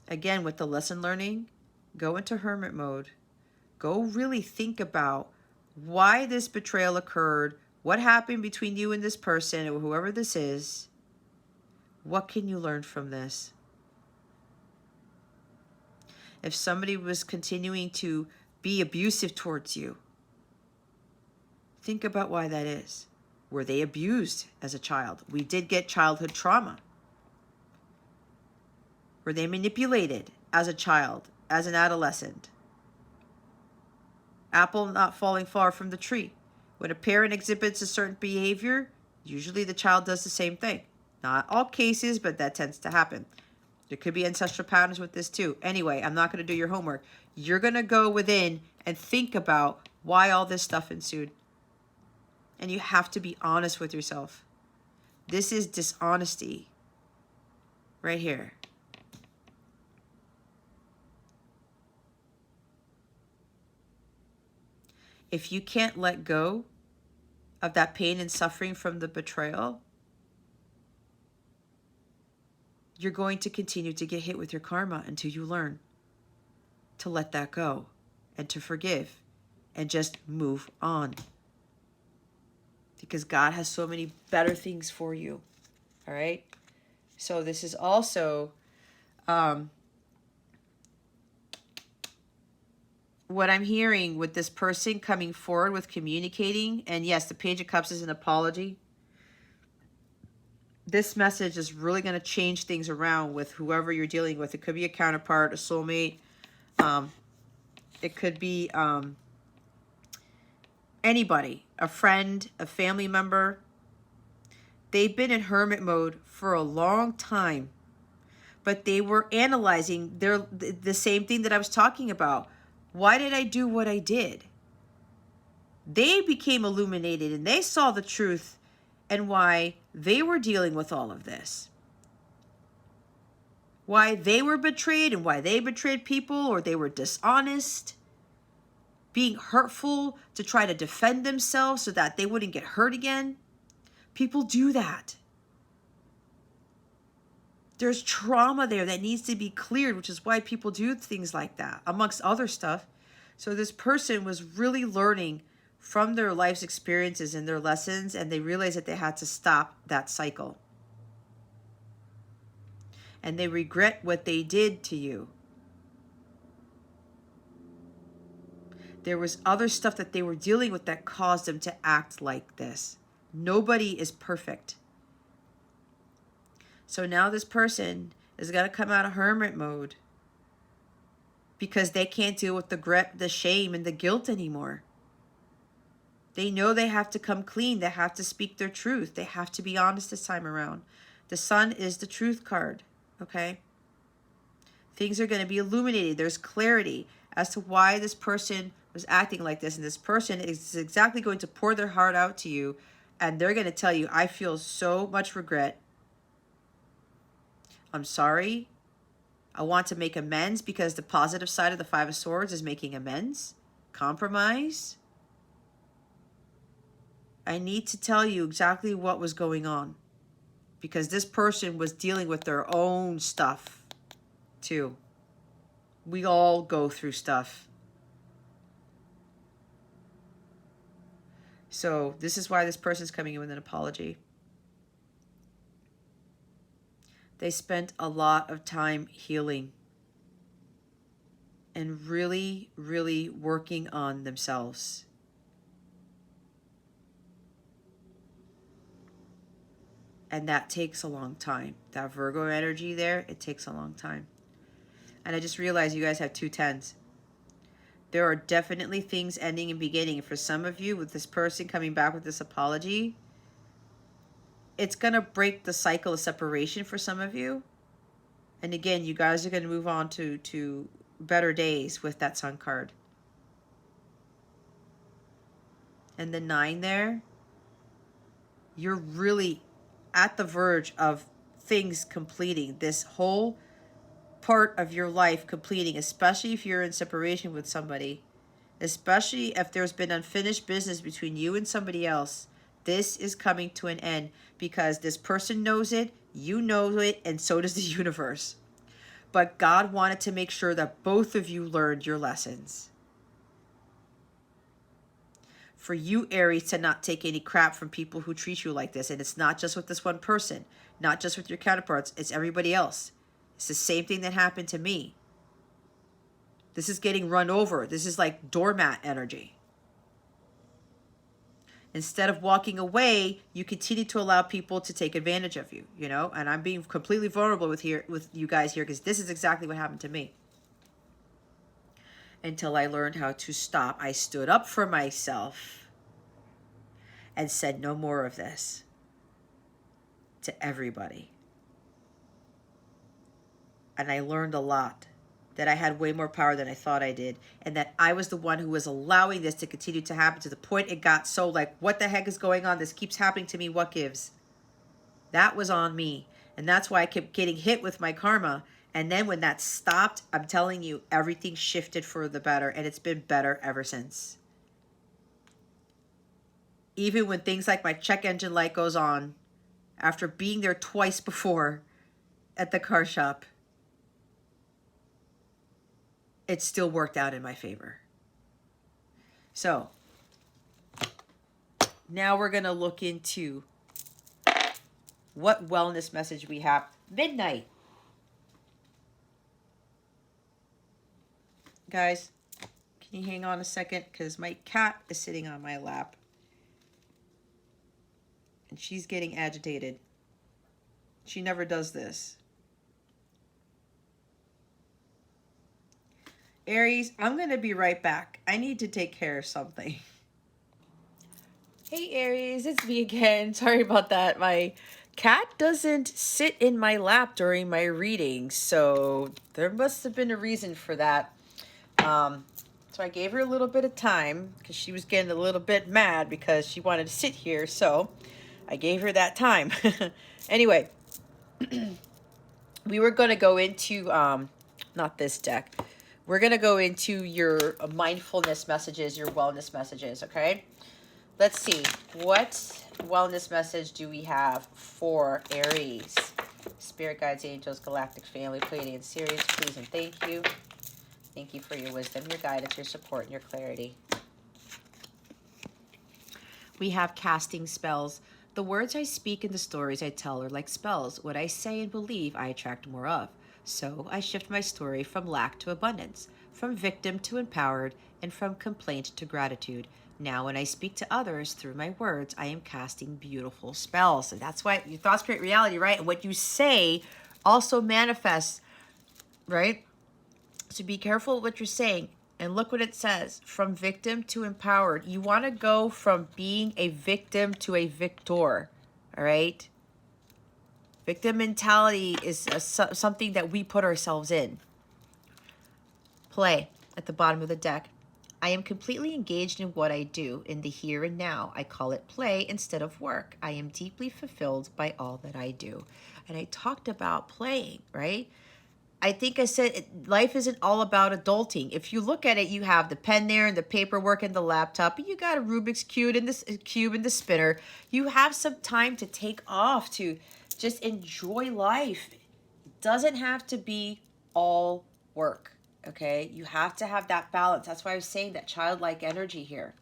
Again, with the lesson learning, go into hermit mode. Go really think about why this betrayal occurred, what happened between you and this person or whoever this is. What can you learn from this? If somebody was continuing to be abusive towards you, think about why that is. Were they abused as a child? We did get childhood trauma. Were they manipulated as a child, as an adolescent? Apple not falling far from the tree. When a parent exhibits a certain behavior, usually the child does the same thing. Not all cases, but that tends to happen. There could be ancestral patterns with this too. Anyway, I'm not going to do your homework. You're going to go within and think about why all this stuff ensued. And you have to be honest with yourself. This is dishonesty right here. If you can't let go of that pain and suffering from the betrayal, you're going to continue to get hit with your karma until you learn to let that go and to forgive and just move on. Because God has so many better things for you. All right? So this is also what I'm hearing with this person coming forward with communicating. And yes, the Page of Cups is an apology. This message is really going to change things around with whoever you're dealing with. It could be a counterpart, a soulmate. It could be anybody, a friend, a family member. They've been in hermit mode for a long time, but they were analyzing the same thing that I was talking about. Why did I do what I did? They became illuminated and they saw the truth and why they were dealing with all of this. Why they were betrayed and why they betrayed people, or they were dishonest, being hurtful to try to defend themselves so that they wouldn't get hurt again. People do that. There's trauma there that needs to be cleared, which is why people do things like that, amongst other stuff. So this person was really learning from their life's experiences and their lessons, and they realized that they had to stop that cycle. And they regret what they did to you. There was other stuff that they were dealing with that caused them to act like this. Nobody is perfect. So now this person is going to come out of hermit mode because they can't deal with the shame and the guilt anymore. They know they have to come clean. They have to speak their truth. They have to be honest this time around. The Sun is the truth card, okay? Things are going to be illuminated. There's clarity as to why this person was acting like this. And this person is exactly going to pour their heart out to you. And they're going to tell you, I feel so much regret. I'm sorry. I want to make amends, because the positive side of the Five of Swords is making amends, compromise. I need to tell you exactly what was going on, because this person was dealing with their own stuff too. We all go through stuff. So this is why this person's coming in with an apology. They spent a lot of time healing and really, really working on themselves. And that takes a long time. That Virgo energy there, it takes a long time. And I just realized you guys have 2 10s. There are definitely things ending and beginning. For some of you, with this person coming back with this apology, it's going to break the cycle of separation for some of you. And again, you guys are going to move on to better days with that Sun card. And the 9 there, you're really at the verge of things completing. This whole part of your life completing, especially if you're in separation with somebody, especially if there's been unfinished business between you and somebody else. This is coming to an end because this person knows it, you know it, and so does the universe. But God wanted to make sure that both of you learned your lessons. For you, Aries, to not take any crap from people who treat you like this. And it's not just with this one person, not just with your counterparts, it's everybody else. It's the same thing that happened to me. This is getting run over. This is like doormat energy. Instead of walking away, you continue to allow people to take advantage of you, you know? And I'm being completely vulnerable with you guys here, because this is exactly what happened to me. Until I learned how to stop. I stood up for myself and said no more of this to everybody. And I learned a lot, that I had way more power than I thought I did, and that I was the one who was allowing this to continue to happen, to the point it got so like, what the heck is going on? This keeps happening to me. What gives? That was on me. And that's why I kept getting hit with my karma. And then when that stopped, I'm telling you, everything shifted for the better, and it's been better ever since. Even when things like my check engine light goes on, after being there twice before at the car shop, it still worked out in my favor. So now we're going to look into what wellness message we have. Midnight. Guys, can you hang on a second? Because my cat is sitting on my lap. And she's getting agitated. She never does this. Aries, I'm going to be right back. I need to take care of something. Hey Aries, it's me again. Sorry about that. My cat doesn't sit in my lap during my readings, so there must have been a reason for that. So I gave her a little bit of time because she was getting a little bit mad because she wanted to sit here, so I gave her that time. Anyway, we were going to go into, not this deck. We're going to go into your mindfulness messages, your wellness messages, okay? Let's see. What wellness message do we have for Aries? Spirit guides, angels, galactic family, Pleiadian series, please and thank you. Thank you for your wisdom, your guidance, your support, and your clarity. We have casting spells. The words I speak and the stories I tell are like spells. What I say and believe, I attract more of. So I shift my story from lack to abundance, from victim to empowered, and from complaint to gratitude. Now when I speak to others through my words, I am casting beautiful spells. And that's why your thoughts create reality, right? And what you say also manifests, right? So be careful what you're saying. And look what it says, from victim to empowered. You want to go from being a victim to a victor, all right? Victim mentality is something that we put ourselves in. Play at the bottom of the deck. I am completely engaged in what I do, in the here and now. I call it play instead of work. I am deeply fulfilled by all that I do. And I talked about playing, right? I think I said life isn't all about adulting. If you look at it, you have the pen there and the paperwork and the laptop, and you got a Rubik's cube and the spinner. You have some time to take off, to just enjoy life. It doesn't have to be all work, okay? You have to have that balance. That's why I was saying that childlike energy here.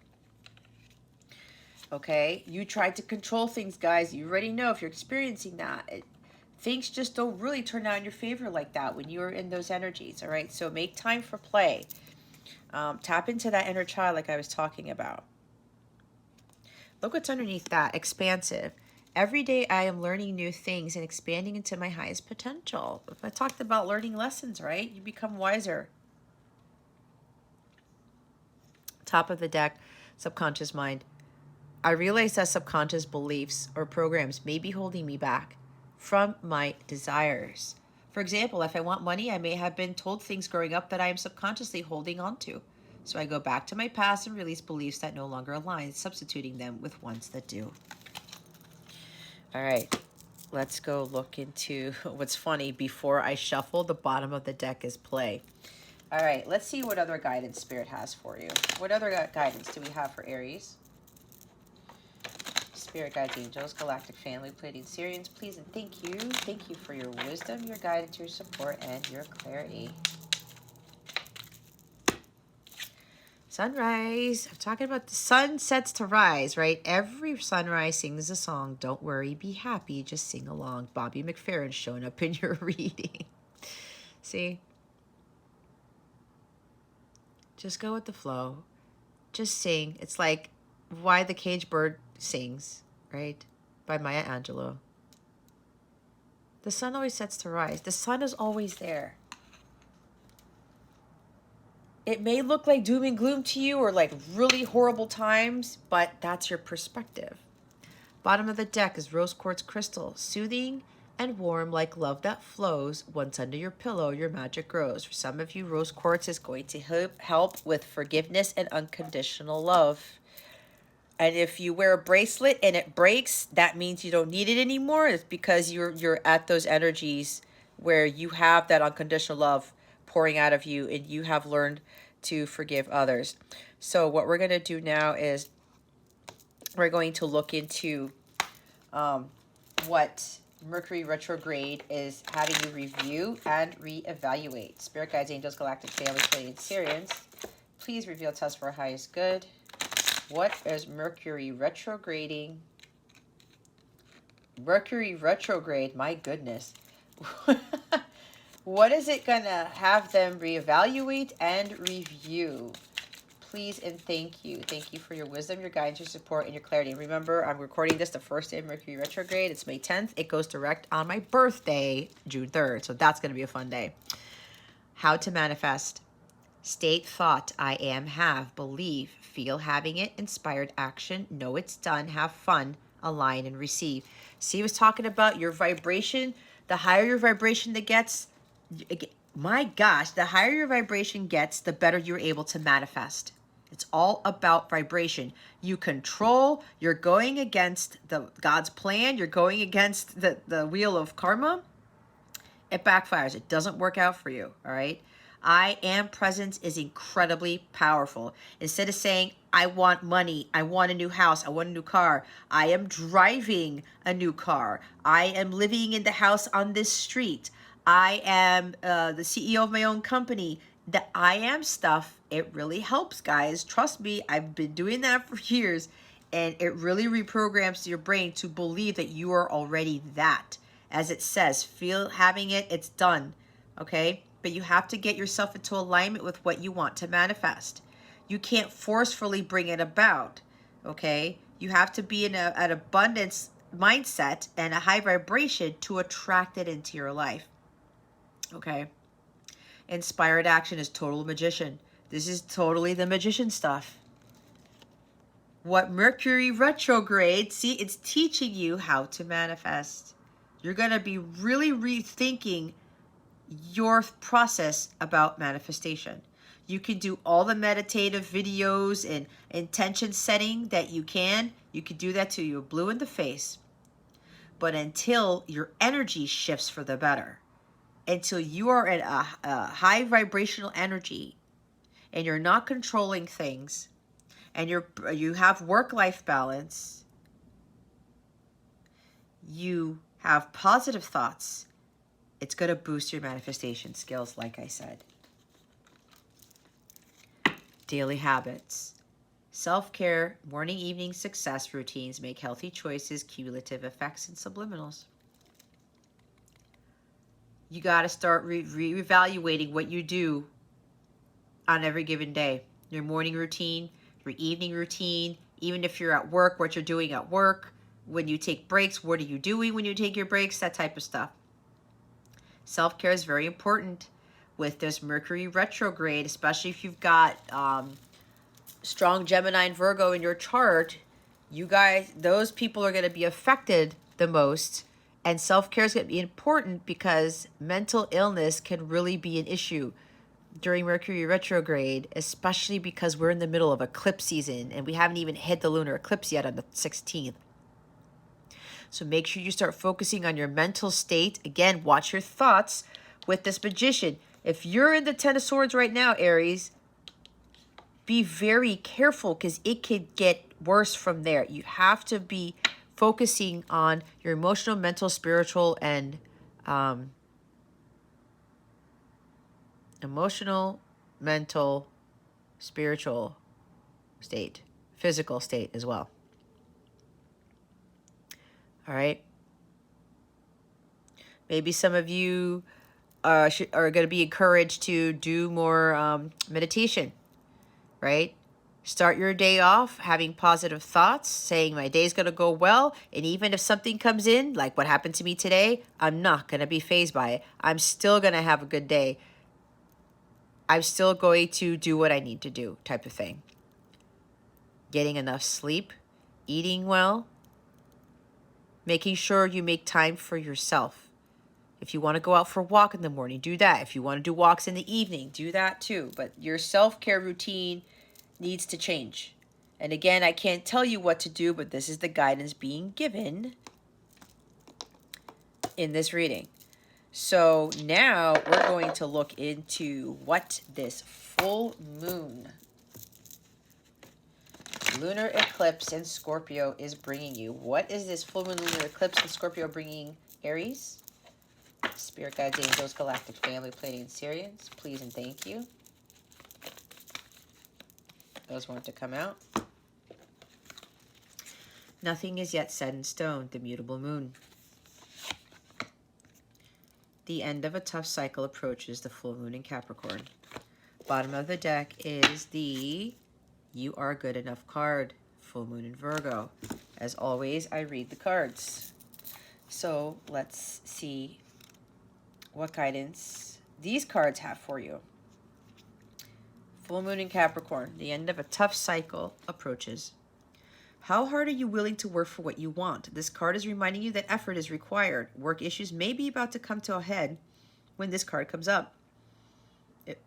Okay? You tried to control things, guys. You already know if you're experiencing that. Things just don't really turn out in your favor like that when you're in those energies, all right? So make time for play. Tap into that inner child like I was talking about. Look what's underneath that, expansive. Every day I am learning new things and expanding into my highest potential. If I talked about learning lessons, right? You become wiser. Top of the deck, subconscious mind. I realize that subconscious beliefs or programs may be holding me back from my desires. For example, if I want money, I may have been told things growing up that I am subconsciously holding on to. So I go back to my past and release beliefs that no longer align, substituting them with ones that do. All right, let's go look into what's funny. Before I shuffle, the bottom of the deck is play. All right, let's see what other guidance Spirit has for you. What other guidance do we have for Aries? Spirit guides, angels, galactic family, Pleiadian Syrians, please and thank you. Thank you for your wisdom, your guidance, your support, and your clarity. Sunrise. I'm talking about the sun sets to rise, right? Every sunrise sings a song. Don't worry, be happy, just sing along. Bobby McFerrin showing up in your reading. See? Just go with the flow. Just sing. It's like Why the Caged Bird Sings, right? By Maya Angelou. The sun always sets to rise. The sun is always there. It may look like doom and gloom to you or like really horrible times, but that's your perspective. Bottom of the deck is rose quartz crystal, soothing and warm like love that flows. Once under your pillow, your magic grows. For some of you, rose quartz is going to help with forgiveness and unconditional love. And if you wear a bracelet and it breaks, that means you don't need it anymore. It's because you're at those energies where you have that unconditional love pouring out of you and you have learned to forgive others. So what we're going to do now is we're going to look into what Mercury retrograde is having you review and reevaluate. Spirit guides, angels, galactic family, Pleiadian Sirians, please reveal to us for our highest good. What is Mercury retrograding? Mercury retrograde, my goodness. What is it gonna have them reevaluate and review? Please and thank you. Thank you for your wisdom, your guidance, your support, and your clarity. And remember, I'm recording this the first day of Mercury retrograde. It's May 10th. It goes direct on my birthday, June 3rd. So that's going to be a fun day. How to manifest. State thought, I am, have, believe, feel having it, inspired action, know it's done, have fun, align, and receive. See, I was talking about your vibration. The higher your vibration that gets, my gosh, the higher your vibration gets, the better you're able to manifest. It's all about vibration. You control, you're going against God's plan, you're going against the wheel of karma. It backfires. It doesn't work out for you, all right? I am presence is incredibly powerful. Instead of saying, I want money, I want a new house, I want a new car, I am driving a new car, I am living in the house on this street, I am the CEO of my own company. The I am stuff, it really helps, guys. Trust me, I've been doing that for years, and it really reprograms your brain to believe that you are already that. As it says, feel having it, it's done, okay? But you have to get yourself into alignment with what you want to manifest. You can't forcefully bring it about, okay? You have to be in an abundance mindset and a high vibration to attract it into your life, okay? Inspired action is total magician. This is totally the magician stuff. What Mercury retrograde, see, it's teaching you how to manifest. You're going to be really rethinking your process about manifestation. You can do all the meditative videos and intention setting that you can. You can do that till you're blue in the face. But until your energy shifts for the better, until you are in a high vibrational energy and you're not controlling things and you have work-life balance, you have positive thoughts, it's going to boost your manifestation skills, like I said. Daily habits. Self-care, morning, evening success routines, make healthy choices, cumulative effects, and subliminals. You got to start reevaluating what you do on every given day. Your morning routine, your evening routine, even if you're at work, what you're doing at work. When you take breaks, what are you doing when you take your breaks? That type of stuff. Self-care is very important with this Mercury retrograde, especially if you've got strong Gemini and Virgo in your chart. You guys, those people are going to be affected the most. And self-care is going to be important because mental illness can really be an issue during Mercury retrograde, especially because we're in the middle of eclipse season and we haven't even hit the lunar eclipse yet on the 16th. So make sure you start focusing on your mental state. Again, watch your thoughts with this magician. If you're in the Ten of Swords right now, Aries, be very careful because it could get worse from there. You have to be focusing on your emotional, mental, spiritual, and emotional, mental, spiritual state, physical state as well. All right. Maybe some of you are going to be encouraged to do more meditation, right? Start your day off having positive thoughts, saying my day's going to go well. And even if something comes in, like what happened to me today, I'm not going to be fazed by it. I'm still going to have a good day. I'm still going to do what I need to do, type of thing. Getting enough sleep, eating well, making sure you make time for yourself. If you want to go out for a walk in the morning, do that. If you want to do walks in the evening, do that too. But your self-care routine needs to change. And again, I can't tell you what to do, but this is the guidance being given in this reading. So now we're going to look into what this full moon lunar eclipse in Scorpio is bringing you? What is this full moon lunar eclipse in Scorpio bringing Aries? Spirit guides, angels, galactic family, Pleiadian Sirians, please and thank you. Those want to come out. Nothing is yet set in stone, the mutable moon. The end of a tough cycle approaches, the full moon in Capricorn. Bottom of the deck is the You Are Good Enough card, full moon in Virgo. As always, I read the cards. So let's see what guidance these cards have for you. Full moon in Capricorn, the end of a tough cycle approaches. How hard are you willing to work for what you want? This card is reminding you that effort is required. Work issues may be about to come to a head when this card comes up.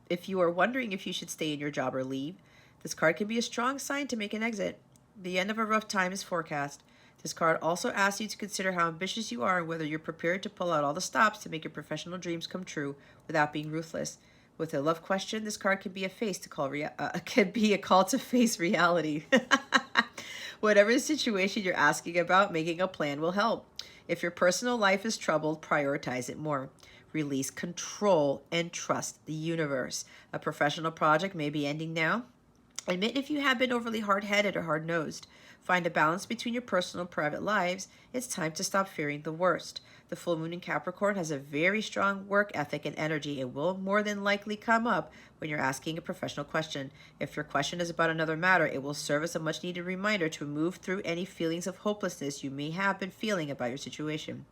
If you are wondering if you should stay in your job or leave, this card can be a strong sign to make an exit. The end of a rough time is forecast. This card also asks you to consider how ambitious you are and whether you're prepared to pull out all the stops to make your professional dreams come true without being ruthless. With a love question, this card can be a call to face reality. Whatever the situation you're asking about, making a plan will help. If your personal life is troubled, prioritize it more. Release control and trust the universe. A professional project may be ending now. Admit if you have been overly hard-headed or hard-nosed. Find a balance between your personal and private lives. It's time to stop fearing the worst. The full moon in Capricorn has a very strong work ethic and energy. It will more than likely come up when you're asking a professional question. If your question is about another matter, it will serve as a much-needed reminder to move through any feelings of hopelessness you may have been feeling about your situation.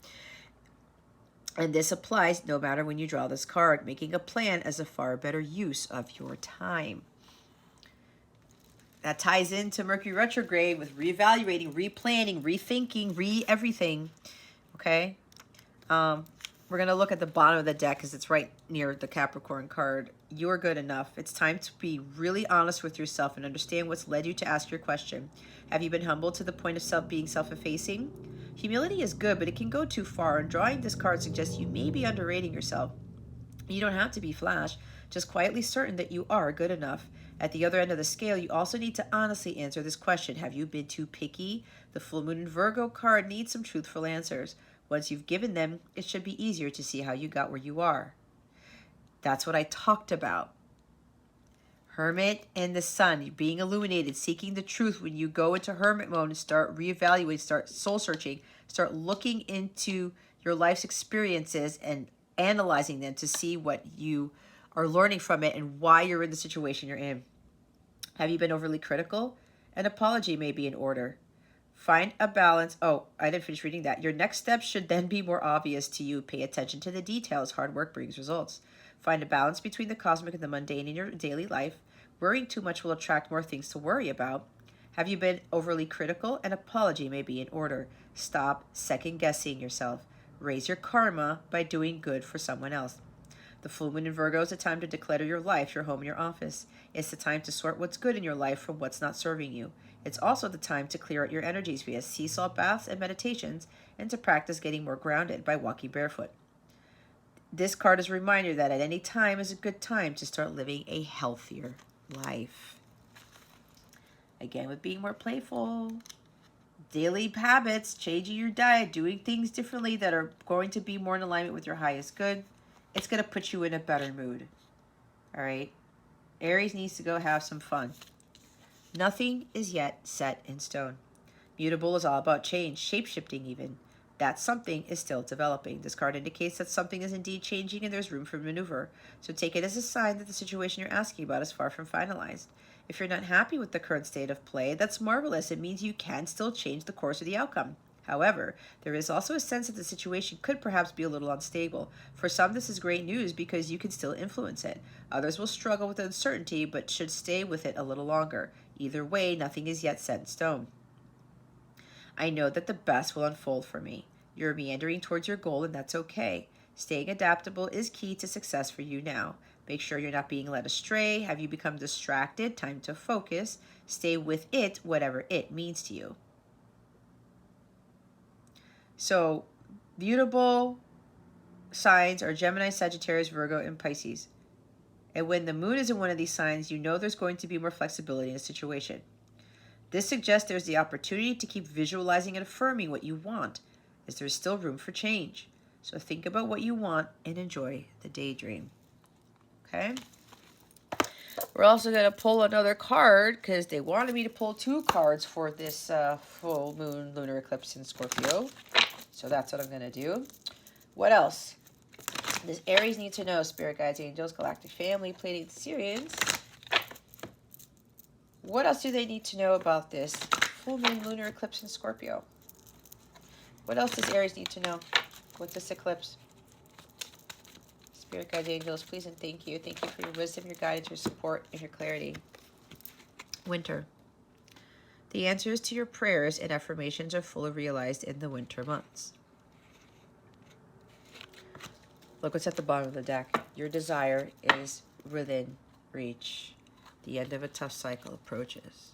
And this applies no matter when you draw this card. Making a plan is a far better use of your time. That ties into Mercury Retrograde with reevaluating, replanning, rethinking, everything. Okay? We're going to look at the bottom of the deck because it's right near the Capricorn card. You're good enough. It's time to be really honest with yourself and understand what's led you to ask your question. Have you been humbled to the point of being self-effacing? Humility is good, but it can go too far, and drawing this card suggests you may be underrating yourself. You don't have to be flash, just quietly certain that you are good enough. At the other end of the scale, you also need to honestly answer this question. Have you been too picky? The full moon in Virgo card needs some truthful answers. Once you've given them, it should be easier to see how you got where you are. That's what I talked about. Hermit and the sun, being illuminated, seeking the truth. When you go into hermit mode and start reevaluating, start soul searching, start looking into your life's experiences and analyzing them to see what you are learning from it and why you're in the situation you're in. Have you been overly critical? An apology may be in order. Find a balance. Oh, I didn't finish reading that. Your next step should then be more obvious to you. Pay attention to the details. Hard work brings results. Find a balance between the cosmic and the mundane in your daily life. Worrying too much will attract more things to worry about. Have you been overly critical? An apology may be in order. Stop second-guessing yourself. Raise your karma by doing good for someone else. The full moon in Virgo is a time to declutter your life, your home, your office. It's the time to sort what's good in your life from what's not serving you. It's also the time to clear out your energies via sea salt baths and meditations, and to practice getting more grounded by walking barefoot. This card is a reminder that at any time is a good time to start living a healthier life. Again, with being more playful, daily habits, changing your diet, doing things differently that are going to be more in alignment with your highest good, it's going to put you in a better mood. All right? Aries needs to go have some fun. Nothing is yet set in stone. Mutable is all about change, shape-shifting even. That something is still developing. This card indicates that something is indeed changing and there's room for maneuver. So take it as a sign that the situation you're asking about is far from finalized. If you're not happy with the current state of play, that's marvelous. It means you can still change the course of the outcome. However, there is also a sense that the situation could perhaps be a little unstable. For some, this is great news because you can still influence it. Others will struggle with uncertainty but should stay with it a little longer. Either way, nothing is yet set in stone. I know that the best will unfold for me. You're meandering towards your goal, and that's okay. Staying adaptable is key to success for you now. Make sure you're not being led astray. Have you become distracted? Time to focus. Stay with it, whatever it means to you. So, mutable signs are Gemini, Sagittarius, Virgo, and Pisces. And when the moon is in one of these signs, you know there's going to be more flexibility in a situation. This suggests there's the opportunity to keep visualizing and affirming what you want, as there's still room for change. So think about what you want and enjoy the daydream. Okay? We're also going to pull another card because they wanted me to pull 2 cards for this full moon lunar eclipse in Scorpio. So that's what I'm going to do. What else? Does Aries need to know? Spirit guides, angels, galactic family, Pleiadian Sirians. What else do they need to know about this full moon lunar eclipse in Scorpio? What else does Aries need to know with this eclipse? Spirit guides, angels, please and thank you. Thank you for your wisdom, your guidance, your support, and your clarity. Winter. The answers to your prayers and affirmations are fully realized in the winter months. Look what's at the bottom of the deck. Your desire is within reach. The end of a tough cycle approaches.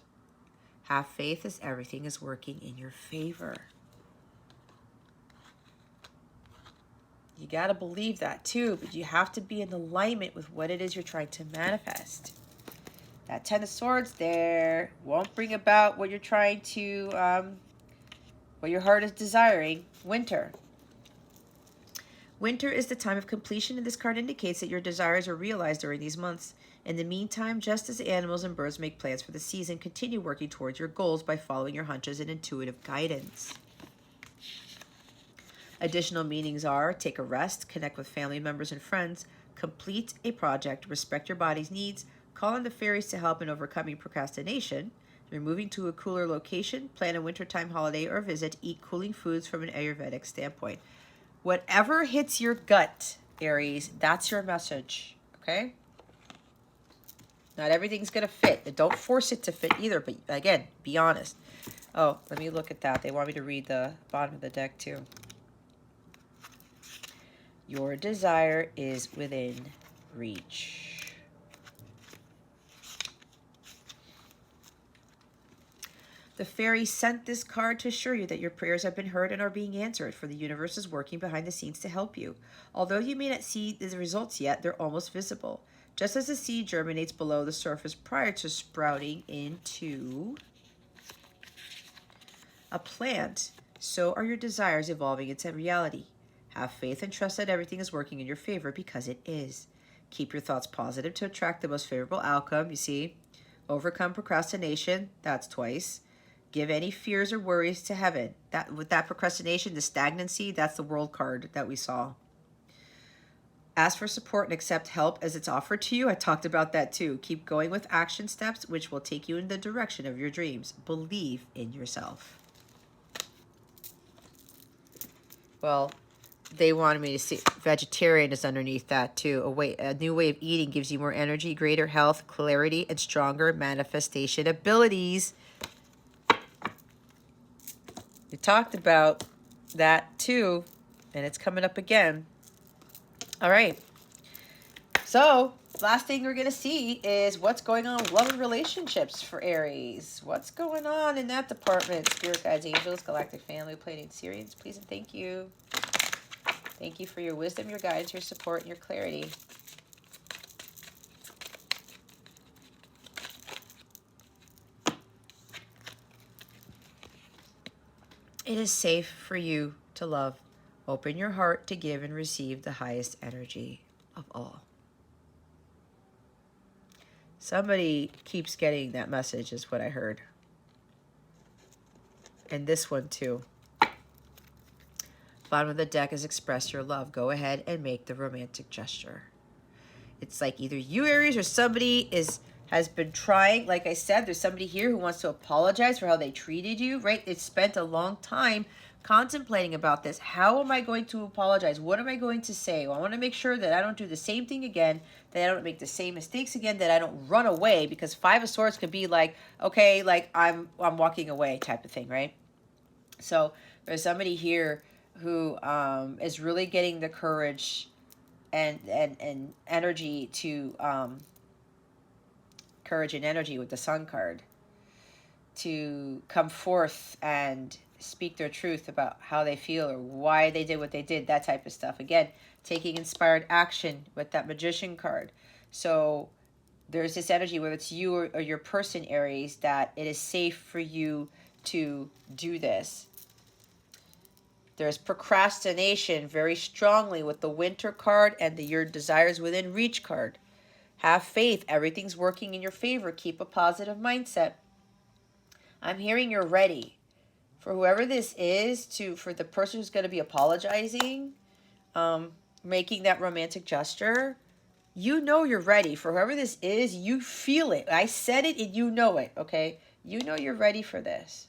Have faith as everything is working in your favor. You got to believe that too, but you have to be in alignment with what it is you're trying to manifest. That 10 of Swords there won't bring about what you're trying to, what your heart is desiring. Winter. Winter is the time of completion, and this card indicates that your desires are realized during these months. In the meantime, just as animals and birds make plans for the season, continue working towards your goals by following your hunches and intuitive guidance. Additional meanings are take a rest, connect with family members and friends, complete a project, respect your body's needs, call on the fairies to help in overcoming procrastination, you're moving to a cooler location, plan a wintertime holiday or visit, eat cooling foods from an Ayurvedic standpoint. Whatever hits your gut, Aries, that's your message, okay? Not everything's going to fit. Don't force it to fit either, but again, be honest. Oh, let me look at that. They want me to read the bottom of the deck too. Your desire is within reach. The fairy sent this card to assure you that your prayers have been heard and are being answered, for the universe is working behind the scenes to help you. Although you may not see the results yet, they're almost visible. Just as a seed germinates below the surface prior to sprouting into a plant, so are your desires evolving into reality. Have faith and trust that everything is working in your favor, because it is. Keep your thoughts positive to attract the most favorable outcome. You see, overcome procrastination, that's twice. Give any fears or worries to heaven. With that procrastination, the stagnancy, that's the world card that we saw. Ask for support and accept help as it's offered to you. I talked about that too. Keep going with action steps, which will take you in the direction of your dreams. Believe in yourself. Well, they wanted me to see vegetarian is underneath that too. A new way of eating gives you more energy, greater health, clarity, and stronger manifestation abilities. We talked about that too, and it's coming up again. All right. So, last thing we're going to see is what's going on with love and relationships for Aries. What's going on in that department? Spirit guides, angels, galactic family, Pleiadian Sirians, please and thank you. Thank you for your wisdom, your guidance, your support, and your clarity. It is safe for you to love. Open your heart to give and receive the highest energy of all. Somebody keeps getting that message is what I heard. And this one too. Bottom of the deck is express your love. Go ahead and make the romantic gesture. It's like either you, Aries, or somebody has been trying. Like I said, there's somebody here who wants to apologize for how they treated you, right? They spent a long time contemplating about this. How am I going to apologize? What am I going to say? Well, I want to make sure that I don't do the same thing again, that I don't make the same mistakes again, that I don't run away, because Five of Swords could be like, okay, like I'm walking away type of thing, right? So there's somebody here who is really getting the courage and energy to courage and energy with the Sun card to come forth and speak their truth about how they feel or why they did what they did, that type of stuff. Again, taking inspired action with that Magician card. So there's this energy, whether it's you or your person, Aries, that it is safe for you to do this. There's procrastination very strongly with the Winter card and the Your Desires Within Reach card. Have faith. Everything's working in your favor. Keep a positive mindset. I'm hearing you're ready. For whoever this is, for the person who's going to be apologizing, making that romantic gesture, you know you're ready. For whoever this is, you feel it. I said it and you know it, okay? You know you're ready for this.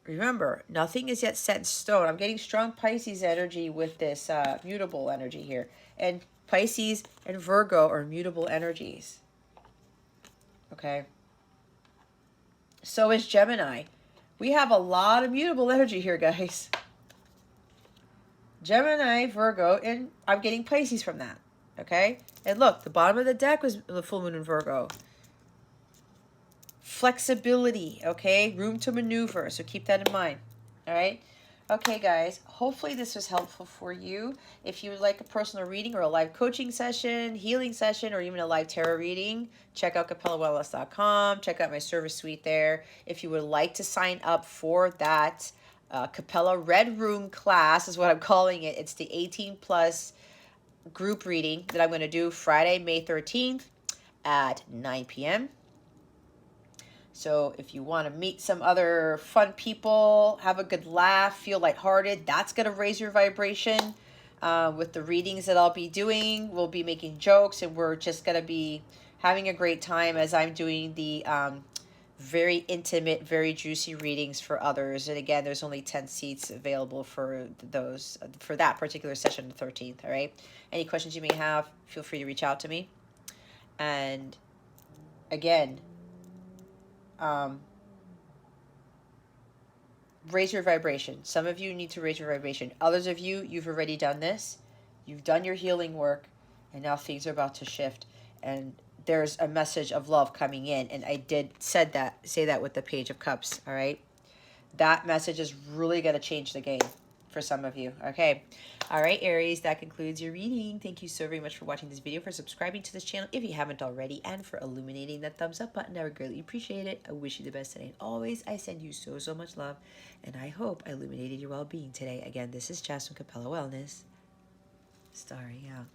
Remember, nothing is yet set in stone. I'm getting strong Pisces energy with this mutable energy here. And Pisces and Virgo are mutable energies. Okay? So is Gemini. We have a lot of mutable energy here, guys. Gemini, Virgo, and I'm getting Pisces from that. Okay? And look, the bottom of the deck was the full moon in Virgo. Flexibility, okay? Room to maneuver, so keep that in mind, all right? Okay, guys, hopefully this was helpful for you. If you would like a personal reading or a live coaching session, healing session, or even a live tarot reading, check out CapellaWellness.com. Check out my service suite there. If you would like to sign up for that Capella Red Room class, is what I'm calling it. It's the 18+ group reading that I'm going to do Friday, May 13th at 9 p.m. So if you want to meet some other fun people, have a good laugh, feel lighthearted, that's going to raise your vibration. With the readings that I'll be doing, we'll be making jokes, and we're just going to be having a great time as I'm doing the very intimate, very juicy readings for others. And again, there's only 10 seats available for those, for that particular session, the 13th, all right? Any questions you may have, feel free to reach out to me. And again, raise your vibration. Some of you need to raise your vibration. Others of you, you've already done this. You've done your healing work, and now things are about to shift. And there's a message of love coming in. And I did say that with the Page of Cups, all right? That message is really going to change the game for some of you, okay? All right, Aries, that concludes your reading. Thank you so very much for watching this video, for subscribing to this channel if you haven't already, and for illuminating that thumbs up button. I would greatly appreciate it. I wish you the best today. And always, I send you so, so much love, and I hope I illuminated your well-being today. Again, this is Jess from Capella Wellness, starring out.